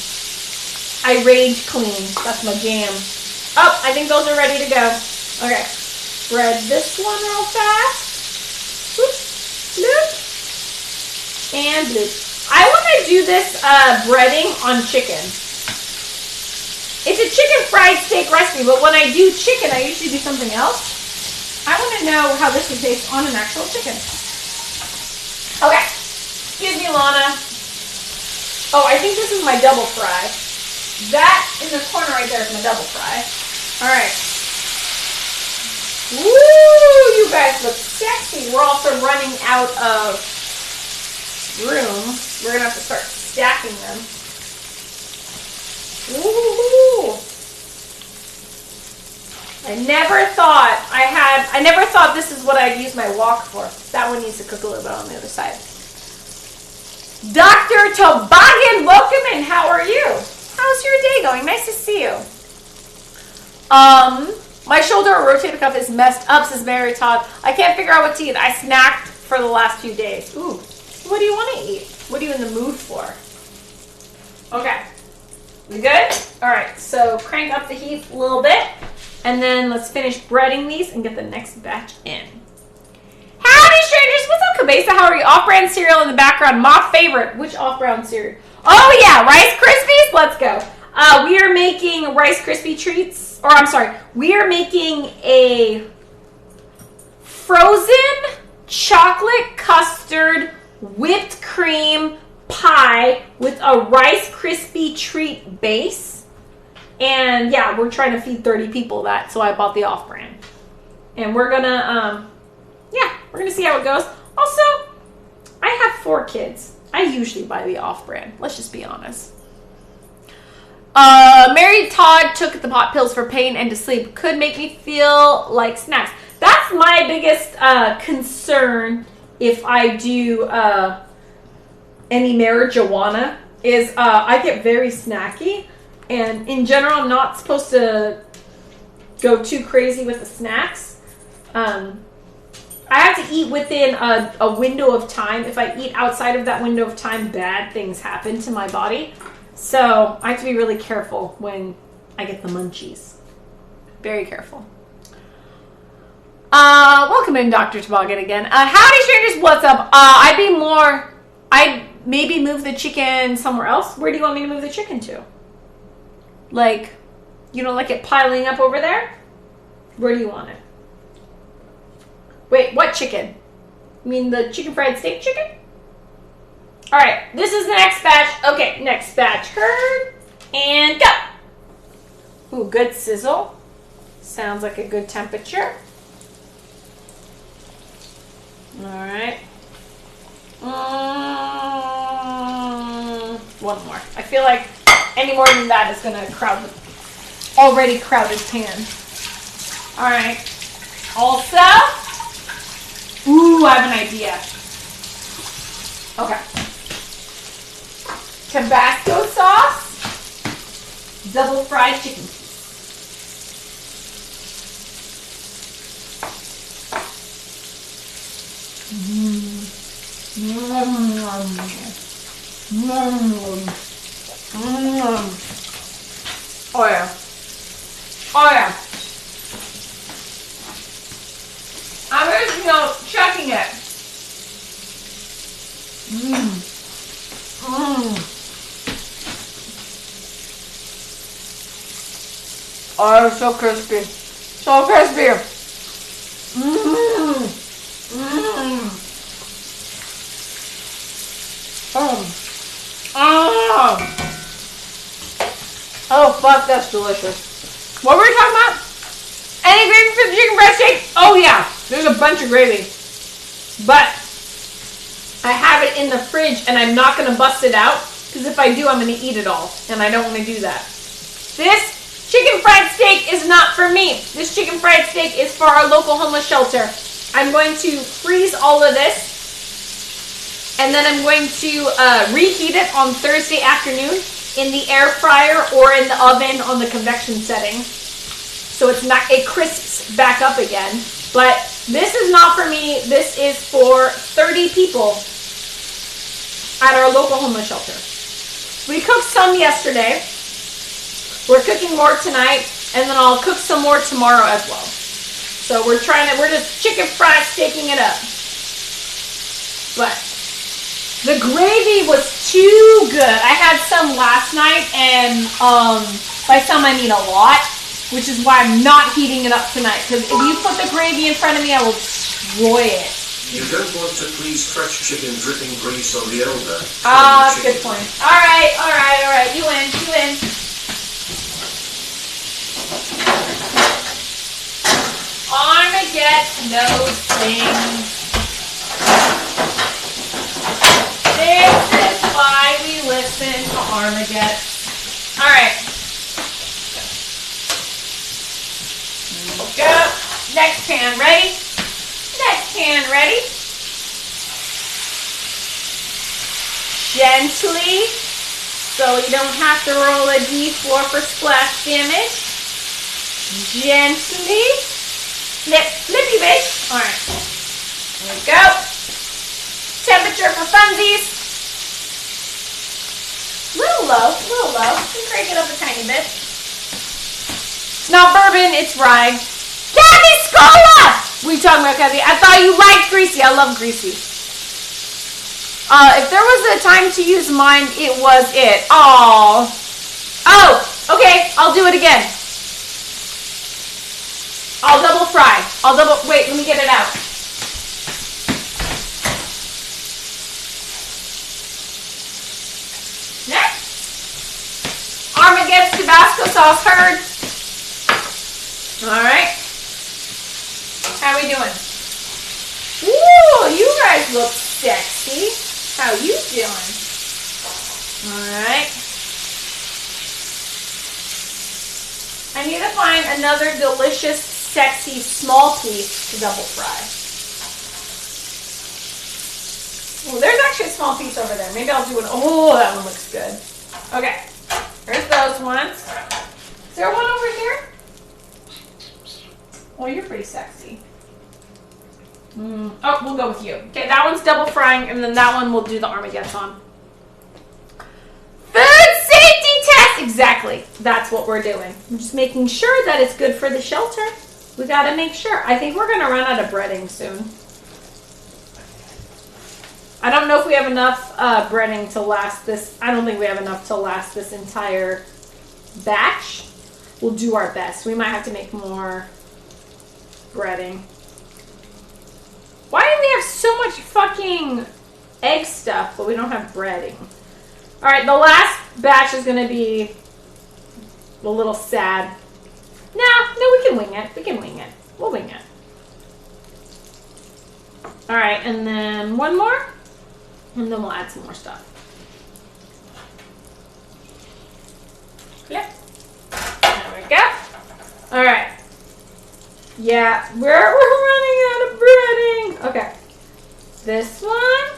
I rage clean. That's my jam. Oh, I think those are ready to go. Okay. Bread this one real fast. Whoop, bloop. And bloop. I want to do this breading on chicken. It's a chicken fried steak recipe, but when I do chicken, I usually do something else. I want to know how this would taste on an actual chicken. Okay. Excuse me, Lana. Oh, I think this is my double fry. That in the corner right there is my double fry. All right. Woo! You guys look sexy. We're also running out of room. We're going to have to start stacking them. Ooh. I never thought this is what I'd use my wok for. That one needs to cook a little bit on the other side. Dr. Toboggan, welcome in. How are you? How's your day going? Nice to see you. My shoulder or rotator cuff is messed up, says Mary Todd. I can't figure out what to eat. I snacked for the last few days. Ooh, what do you want to eat? What are you in the mood for? Okay, we good? All right, so crank up the heat a little bit, and then let's finish breading these and get the next batch in. Howdy, strangers. What's up, Cabeza? How are you? Off-brand cereal in the background. My favorite. Which off-brand cereal? Oh, yeah, Rice Krispies. Let's go. We are making Rice Krispie treats. Or, I'm sorry. We are making a frozen chocolate custard whipped cream pie with a Rice Krispie treat base. And, yeah, we're trying to feed 30 people that, so I bought the off-brand. And we're going to, we're going to see how it goes. Also, I have 4 kids. I usually buy the off-brand. Let's just be honest. Mary Todd took the pot pills for pain and to sleep. Could make me feel like snacks. That's my biggest concern if I do any marijuana is I get very snacky. And in general, I'm not supposed to go too crazy with the snacks. I have to eat within a window of time. If I eat outside of that window of time, bad things happen to my body. So I have to be really careful when I get the munchies. Very careful. Welcome in, Dr. Toboggan again. Howdy, strangers. What's up? I'd maybe move the chicken somewhere else. Where do you want me to move the chicken to? Like, you don't like it piling up over there? Where do you want it? Wait, what chicken? You mean the chicken fried steak chicken? All right, this is the next batch. Okay, next batch. Heard and go. Ooh, good sizzle. Sounds like a good temperature. All right. One more. I feel like any more than that is going to crowd the already crowded pan. All right. Also, ooh, I have an idea. Okay. Tabasco sauce, double fried chicken. Oh yeah. Oh yeah. I'm just, checking it. Oh, it's so crispy. So crispy. Oh, fuck, that's delicious. What were we talking about? Any gravy for the chicken breast steak? Oh, yeah. There's a bunch of gravy. But I have it in the fridge, and I'm not going to bust it out, because if I do, I'm going to eat it all, and I don't want to do that. This chicken fried steak is not for me. This chicken fried steak is for our local homeless shelter. I'm going to freeze all of this, and then I'm going to reheat it on Thursday afternoon in the air fryer or in the oven on the convection setting. So it crisps back up again. But this is not for me. This is for 30 people at our local homeless shelter. We cooked some yesterday. We're cooking more tonight, and then I'll cook some more tomorrow as well. So we're just chicken fried steaking it up. But the gravy was too good. I had some last night, and by some I mean a lot, which is why I'm not heating it up tonight. Because if you put the gravy in front of me, I will destroy it. You don't want to please fresh chicken dripping grease on the elbow. Ah, good point. All right. You win. Armageddon knows things. This is why we listen to Armageddon. All right. Next pan, ready? Next pan, ready? Gently, so you don't have to roll a D4 for splash damage. Gently. Flip, flippy bitch. Alright. There we go. Temperature for funsies. Little low, little low. You can crank it up a tiny bit. It's not bourbon, it's rye. Kathy Scola! What are you talking about, Kathy? I thought you liked greasy. I love greasy. If there was a time to use mine, it was it. Aww. Oh, okay. I'll do it again. I'll double fry. Wait, let me get it out. Next. Armageddon Tabasco sauce heard. All right. How we doing? Ooh, you guys look sexy. How you doing? All right. I need to find another delicious, sexy, small piece to double fry. Oh, there's actually a small piece over there. Maybe I'll do an, oh, that one looks good. Okay, there's those ones. Is there one over here? Oh, you're pretty sexy. Oh, we'll go with you. Okay, that one's double frying, and then that one we'll do the Armageddon on. Food safety test! Exactly. That's what we're doing. I'm just making sure that it's good for the shelter. We gotta make sure. I think we're gonna run out of breading soon. I don't know if we have enough breading to last this. I don't think we have enough to last this entire batch. We'll do our best. We might have to make more breading. Why do we have so much fucking egg stuff, but we don't have breading? All right, the last batch is gonna be a little sad. No, we can wing it. We can wing it. We'll wing it. All right, and then one more, and then we'll add some more stuff. Yep. There we go. All right. Yeah, we're running out of breading. Okay. This one.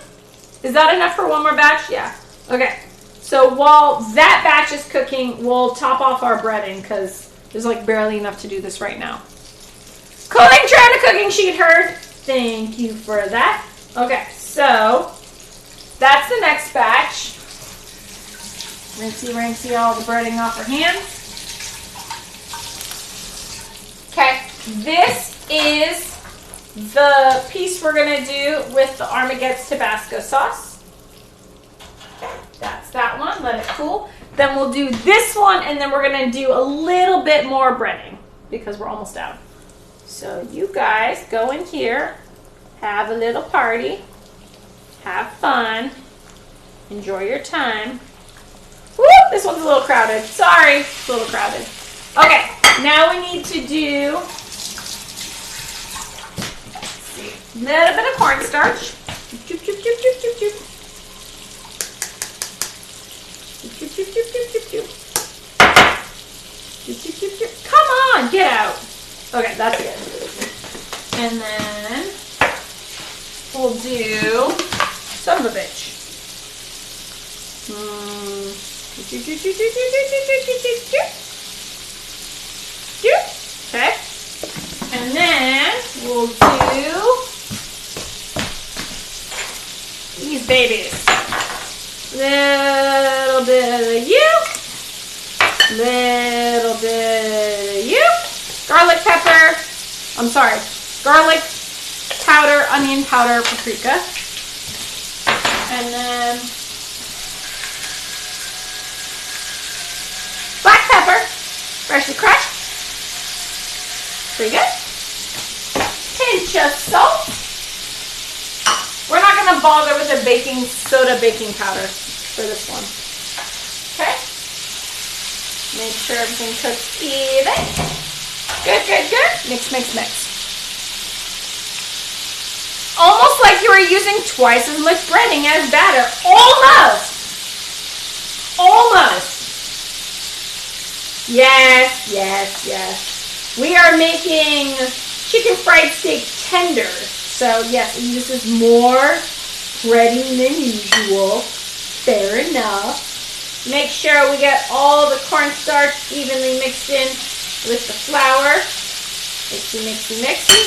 Is that enough for one more batch? Yeah. Okay. So while that batch is cooking, we'll top off our breading because there's like barely enough to do this right now. Cooling tray on a cooking sheet, heard. Thank you for that. Okay, so that's the next batch. Rinsey all the breading off our hands. Okay, this is the piece we're gonna do with the Armageddon Tabasco sauce. That's that one, let it cool. Then we'll do this one, and then we're gonna do a little bit more breading because we're almost out. So you guys go in here, have a little party, have fun, enjoy your time. Woo, this one's a little crowded. Sorry, it's a little crowded. Okay, now we need to do, let's see, a little bit of cornstarch. Choop, choop, choop, choop, choop, choop. Choop, choop, choop, choop, choop, choop. Choop, choop, choop, choop. Come on, get out. Okay, that's good. And then we'll do son of a bitch. Okay. And then we'll do these babies. Little bit of you. Little bit of you. Garlic pepper. I'm sorry. Garlic powder, onion powder, paprika. And then black pepper, freshly crushed. Pretty good. Pinch of salt. We're not going to bother with the baking soda baking powder for this one. Okay. Make sure everything cooks even. Good, good, good. Mix, mix, mix. Almost like you were using twice as much breading as batter. Almost. Almost. Yes, yes, yes. We are making chicken fried steak tenders. So yes, it uses more breading than usual. Fair enough. Make sure we get all the cornstarch evenly mixed in with the flour. Mixy, mixy, mixy.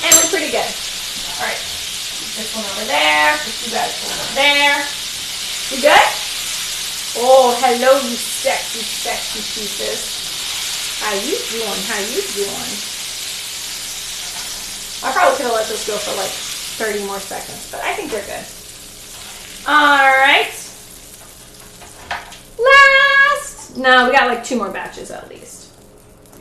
And we're pretty good. All right. This one over there. Put you guys one over there. You good? Oh, hello, you sexy, sexy pieces. How you doing? How you doing? I probably could have let this go for like 30 more seconds, but I think they're good. All right. Last. No, we got like 2 more batches at least.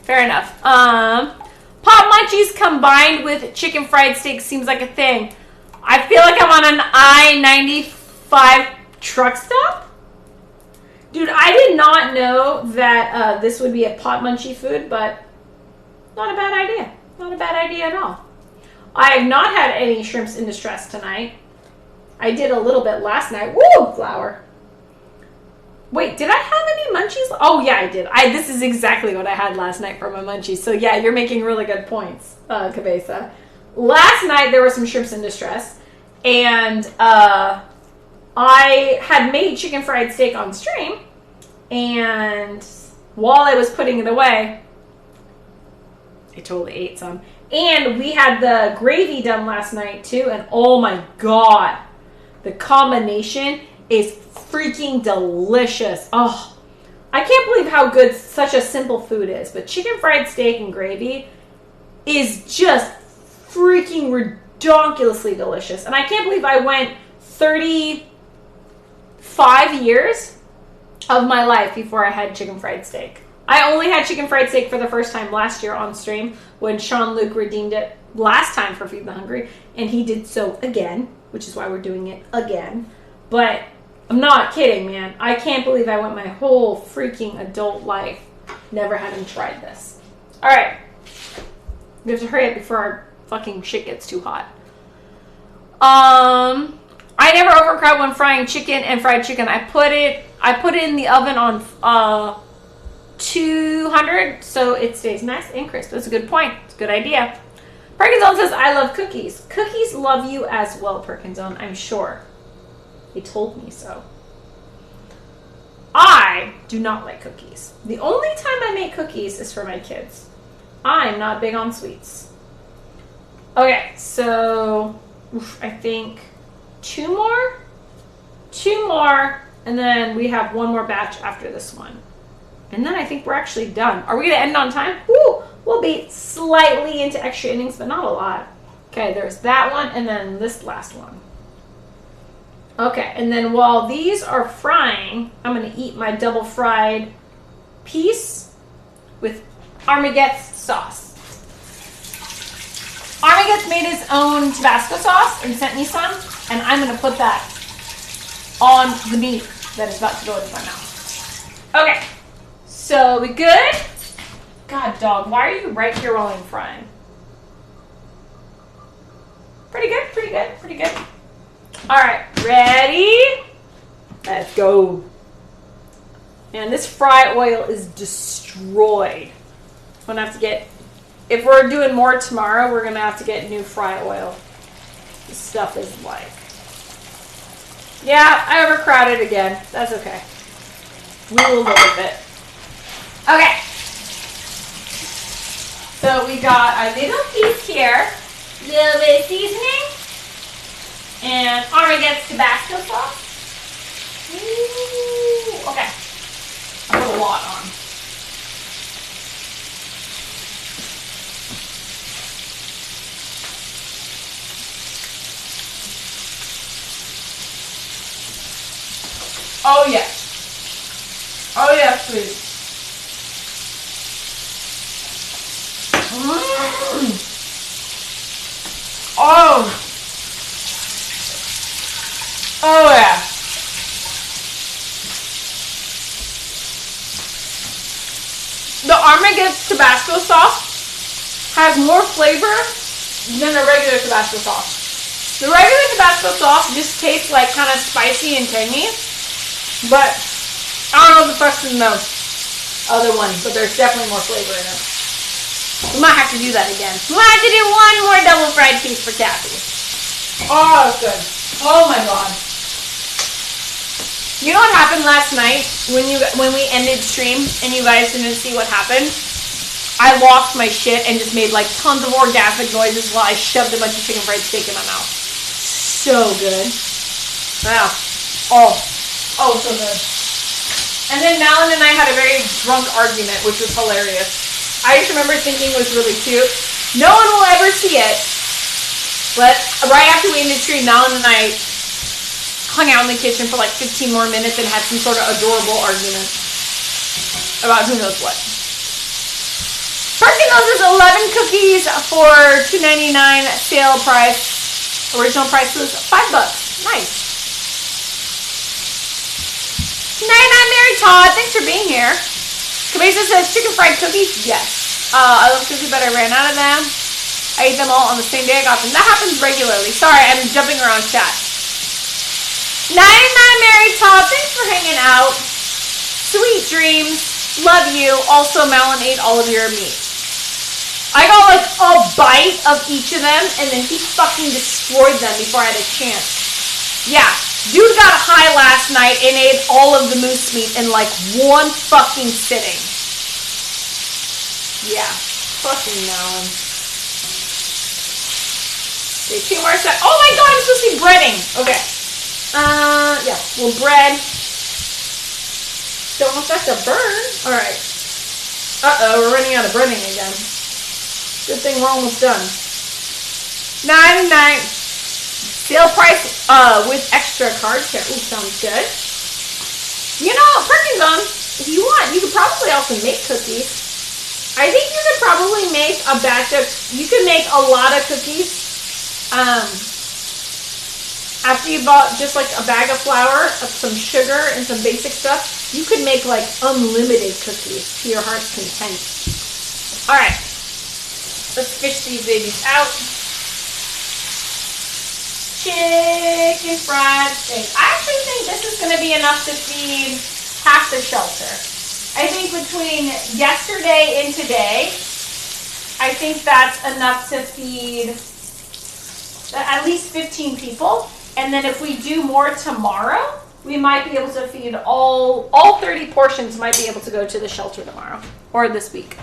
Fair enough. Pop munchies combined with chicken fried steak seems like a thing. I feel like I'm on an I-95 truck stop. Dude, I did not know that this would be a pot munchie food, but not a bad idea. Not a bad idea at all. I have not had any shrimps in distress tonight. I did a little bit last night. Woo, flour. Wait, did I have any munchies? Oh, yeah, I did. This is exactly what I had last night for my munchies. So, yeah, you're making really good points, Cabeza. Last night, there were some shrimps in distress. And I had made chicken fried steak on stream. And while I was putting it away, I totally ate some. And we had the gravy done last night, too. And, oh, my God. The combination is freaking delicious. Oh, I can't believe how good such a simple food is. But chicken fried steak and gravy is just freaking ridiculously delicious. And I can't believe I went 35 years of my life before I had chicken fried steak. I only had chicken fried steak for the first time last year on stream when Sean Luke redeemed it last time for Feed the Hungry. And he did so again, which is why we're doing it again. But I'm not kidding, man. I can't believe I went my whole freaking adult life never having tried this. All right. We have to hurry up before our fucking shit gets too hot. I never overcrowd when frying chicken and fried chicken. I put it in the oven on 200 so it stays nice and crisp. That's a good point. It's a good idea. Perkinzone says, I love cookies. Cookies love you as well, Perkinzone, I'm sure. They told me so. I do not like cookies. The only time I make cookies is for my kids. I'm not big on sweets. Okay, so I think 2 more, and then we have 1 more batch after this one. And then I think we're actually done. Are we going to end on time? Woo! We'll be slightly into extra innings, but not a lot. Okay, there's that one, and then this last one. Okay, and then while these are frying, I'm going to eat my double fried piece with Armagette's sauce. Armagette's made his own Tabasco sauce and sent me some, and I'm going to put that on the meat that is about to go into my mouth. Okay, so we good? God, dog, why are you right here while I'm frying? Pretty good, pretty good, pretty good. All right, ready? Let's go. Man, this fry oil is destroyed. I'm gonna have to get, if we're doing more tomorrow, we're gonna have to get new fry oil. This stuff is like, yeah, I overcrowded again. That's okay. We will live with it. Okay. So we got our little piece here, little bit of seasoning, and Armagette's Tabasco sauce. Ooh, okay. I put a lot on. Oh yes. Oh yes, please. Oh. Oh yeah. The Armagette's Tabasco sauce has more flavor than the regular Tabasco sauce. The regular Tabasco sauce just tastes like kind of spicy and tangy, but I don't know the first and the other one, but there's definitely more flavor in it. We might have to do that again. We might have to do one more double fried piece for Kathy. Oh, that's good. Oh my god. You know what happened last night when we ended stream and you guys didn't see what happened? I lost my shit and just made like tons of orgasmic noises while I shoved a bunch of chicken fried steak in my mouth. So good. Wow. Oh, so good. And then Malin and I had a very drunk argument, which was hilarious. I just remember thinking it was really cute. No one will ever see it. But right after we ended stream, Malin and I hung out in the kitchen for like 15 more minutes and had some sort of adorable argument about who knows what. Perkins is 11 cookies for $2.99 sale price. Original price was $5. Nice. 99 Mary Todd, thanks for being here. Cabeza says chicken fried cookies. Yes. I love cookies, but I ran out of them. I ate them all on the same day I got them. That happens regularly. Sorry, I'm jumping around chat. 99 Mary Todd, thanks for hanging out. Sweet dreams. Love you. Also, Malin ate all of your meat. I got like a bite of each of them, and then he fucking destroyed them before I had a chance. Yeah, dude got high last night and ate all of the moose meat in like one fucking sitting. Yeah, fucking Malin. Okay, 2 more seconds. Oh my god, I'm supposed to be breading. Okay. Yeah, well, bread. Don't want that to burn. Alright. Uh-oh, we're running out of breading again. Good thing we're almost done. 99. Sale price with extra card share. Ooh, sounds good. You know, Perkins, if you want, you could probably also make cookies. I think you could probably make a batch of, you could make a lot of cookies. After you bought just like a bag of flour, some sugar, and some basic stuff, you could make like unlimited cookies to your heart's content. Alright, let's fish these babies out. Chicken fried steak. I actually think this is going to be enough to feed half the shelter. I think between yesterday and today, I think that's enough to feed at least 15 people. And then if we do more tomorrow, we might be able to feed all 30 portions might be able to go to the shelter tomorrow or this week.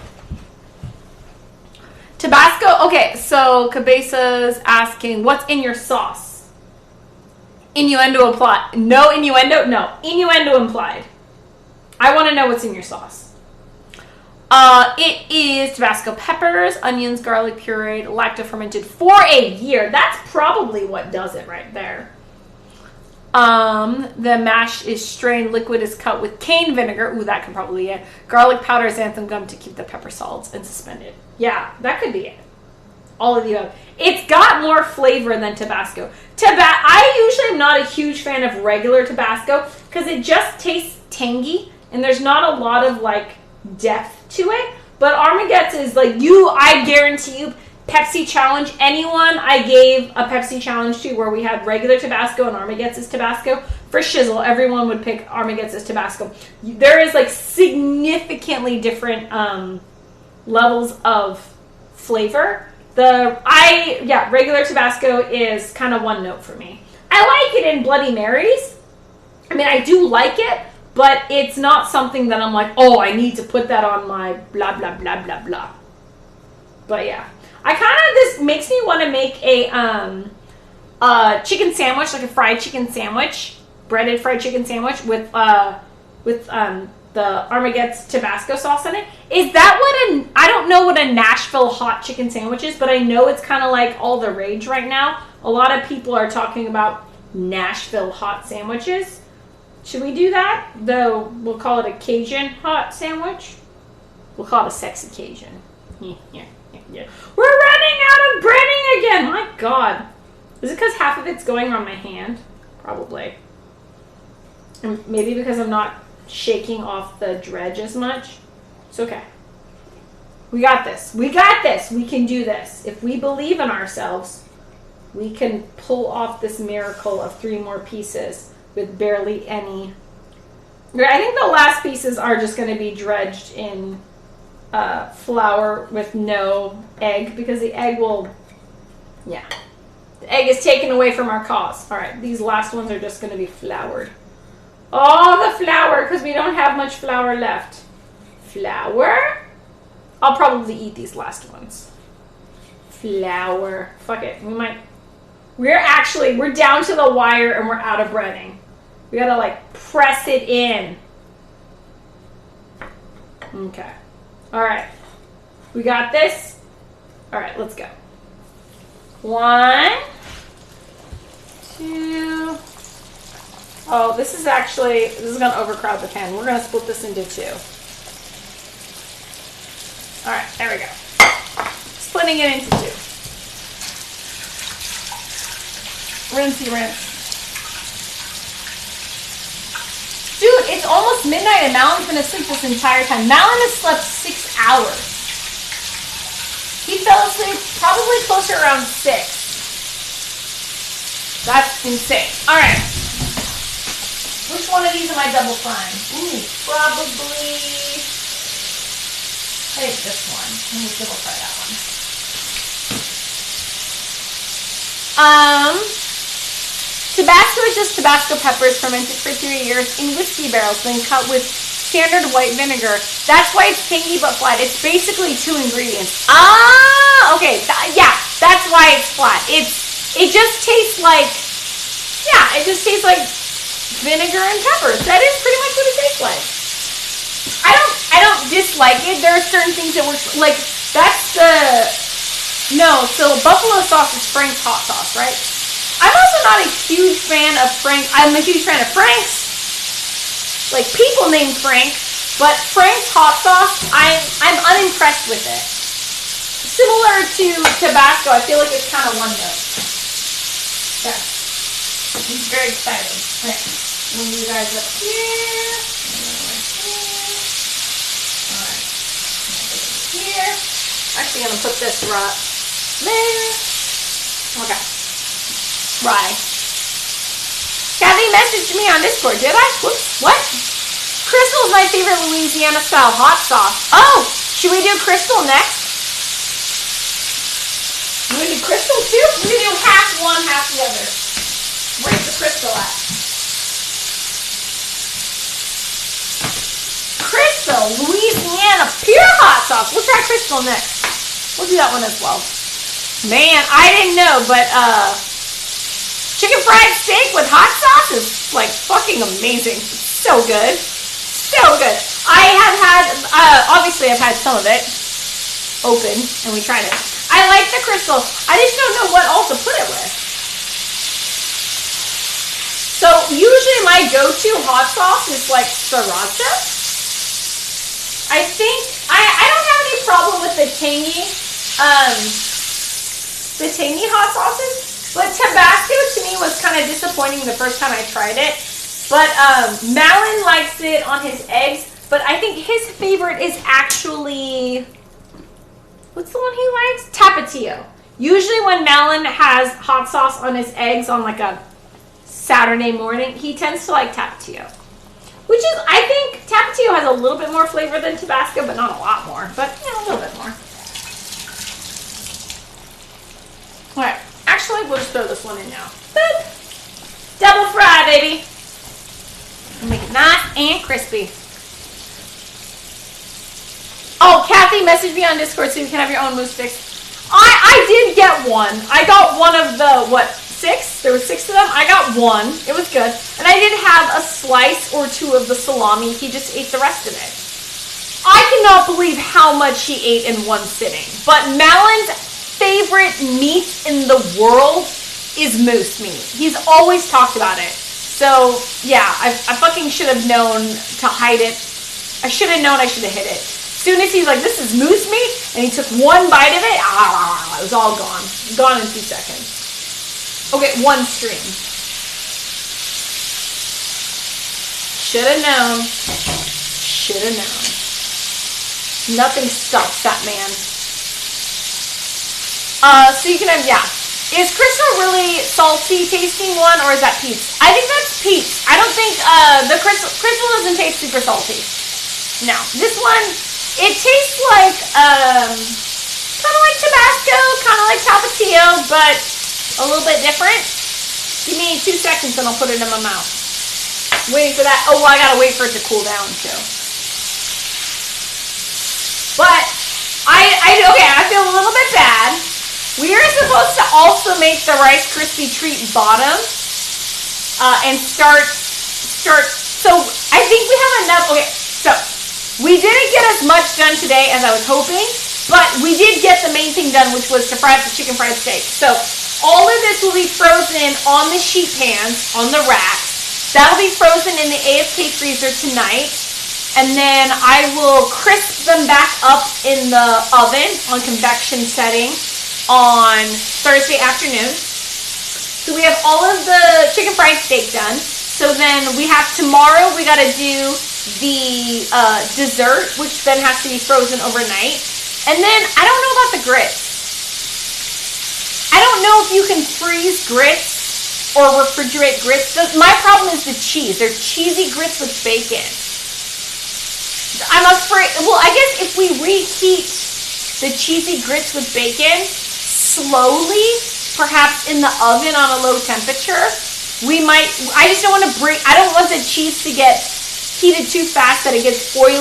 Tabasco. Okay, so Cabeza's asking, what's in your sauce? Innuendo implied. No innuendo? No. Innuendo implied. I want to know what's in your sauce. It is Tabasco peppers, onions, garlic pureed, lacto-fermented for a year. That's probably what does it right there. The mash is strained. Liquid is cut with cane vinegar. Ooh, that could probably be it. Garlic powder, xanthan gum to keep the pepper solids and suspended. Yeah, that could be it. All of the above. It's got more flavor than Tabasco. I usually am not a huge fan of regular Tabasco because it just tastes tangy and there's not a lot of like depth to it. But Armageddon is like I guarantee you, Pepsi challenge, anyone I gave a Pepsi challenge to where we had regular Tabasco and Armagette's Tabasco, for shizzle, everyone would pick Armagette's Tabasco. There is like significantly different levels of flavor. Regular Tabasco is kind of one note for me. I like it in Bloody Marys. I mean, I do like it, but it's not something that I'm like, oh, I need to put that on my blah, blah, blah, blah, blah. But yeah. This makes me want to make a chicken sandwich, like a fried chicken sandwich, breaded fried chicken sandwich with the Armagette's Tabasco sauce in it. Is that I don't know what a Nashville hot chicken sandwich is, but I know it's kind of like all the rage right now. A lot of people are talking about Nashville hot sandwiches. Should we do that? Though we'll call it a Cajun hot sandwich. We'll call it a sexy Cajun. Yeah. We're running out of breading again. My God. Is it because half of it's going on my hand? Probably. And maybe because I'm not shaking off the dredge as much. It's okay. We got this. We got this. We can do this. If we believe in ourselves, we can pull off this miracle of 3 more pieces with barely any. I think the last pieces are just going to be dredged in flour with no egg because the egg will, yeah. The egg is taken away from our cause. All right, these last ones are just going to be floured. Oh, the flour, because we don't have much flour left. Flour? I'll probably eat these last ones. Flour. Fuck it. We're down to the wire and we're out of breading. We gotta like press it in. Okay. All right. We got this. All right, let's go. 1, 2. Oh, this is going to overcrowd the pan. We're going to split this into 2. All right, there we go. Splitting it into 2. Rinsey rinse. Dude, it's almost midnight and Malon's been asleep this entire time. Malon has slept 6 hours. He fell asleep probably closer around 6. That's insane. All right. Which one of these am I double frying? Ooh, probably. I think this one. Let me double fry that one. Tabasco is just Tabasco peppers fermented for 3 years in whiskey barrels, then cut with standard white vinegar. That's why it's tangy but flat. It's basically 2 ingredients. Ah, okay. Yeah, that's why it's flat. It just tastes like, yeah, it just tastes like vinegar and peppers. That is pretty much what it tastes like. I don't dislike it. There are certain things that work, like, that's no, so buffalo sauce is Frank's hot sauce, right? I'm also not a huge fan of I'm a huge fan of Frank's, like people named Frank, but Frank's hot sauce, I'm unimpressed with it. Similar to Tabasco, I feel like it's kind of one note. Yeah. It's very exciting. Okay. Move you guys up here. Alright. Here. Actually, I'm going to put this right there. Okay. Rye. Kathy messaged me on Discord, did I? Whoops. What? Crystal is my favorite Louisiana style hot sauce. Oh! Should we do Crystal next? You want to do Crystal too? We're going to do half one, half the other. Where's the Crystal at? Crystal, Louisiana pure hot sauce. We'll try Crystal next. We'll do that one as well. Man, I didn't know, but chicken fried steak with hot sauce is like fucking amazing. It's so good. So good. I have had, obviously I've had some of it open and we tried it. I like the Crystal. I just don't know what else to put it with. So usually my go-to hot sauce is like sriracha. I think, I don't have any problem with the tangy hot sauces, but Tabasco to me was kind of disappointing the first time I tried it. But Malin likes it on his eggs, but I think his favorite is actually, what's the one he likes? Tapatio. Usually when Malin has hot sauce on his eggs on like a Saturday morning, he tends to like Tapatio. Which is, I think Tapatio has a little bit more flavor than Tabasco, but not a lot more, but yeah, a little bit more. Alright, actually we'll just throw this one in now. Boop. Double fry, baby. Make it nice and crispy. Oh, Kathy messaged me on Discord so you can have your own moose sticks. I did get one. I got one of the, 6? There were 6 of them. I got one. It was good. And I did have a slice or 2 of the salami. He just ate the rest of it. I cannot believe how much he ate in one sitting. But Malon's favorite meat in the world is moose meat. He's always talked about it. So, yeah, I fucking should have known to hide it. I should have known I should have hid it. As soon as he's like, this is moose meat, and he took one bite of it, it was all gone. Gone in 2 seconds. Okay, one stream. Should have known. Should have known. Nothing stops that man. So you can have, yeah. Is Crystal really salty tasting one, or is that Pete's? I think that's Pete's. I don't think, the Crystal doesn't taste super salty. No. This one It tastes like, kind of like Tabasco, kind of like Tapatio, but a little bit different. Give me 2 seconds and I'll put it in my mouth. Waiting for that. Oh, well, I gotta wait for it to cool down too. But okay, I feel a little bit bad. We are supposed to also make the Rice Krispie treat bottom and start. So I think we have enough. Okay, so we didn't get as much done today as I was hoping, but we did get the main thing done, which was to fry up the chicken fried steak. So all of this will be frozen on the sheet pans, on the racks. That'll be frozen in the AFK freezer tonight. And then I will crisp them back up in the oven on convection setting on Thursday afternoon. So we have all of the chicken fried steak done. So then we have tomorrow, we got to do the dessert, which then has to be frozen overnight. And then I don't know about the grits. I don't know if you can freeze grits or refrigerate grits. My problem is the cheese. They're cheesy grits with bacon. I'm afraid, well, I guess if we reheat the cheesy grits with bacon slowly, perhaps in the oven on a low temperature, we might, I just don't want to I don't want the cheese to get heated too fast that it gets oily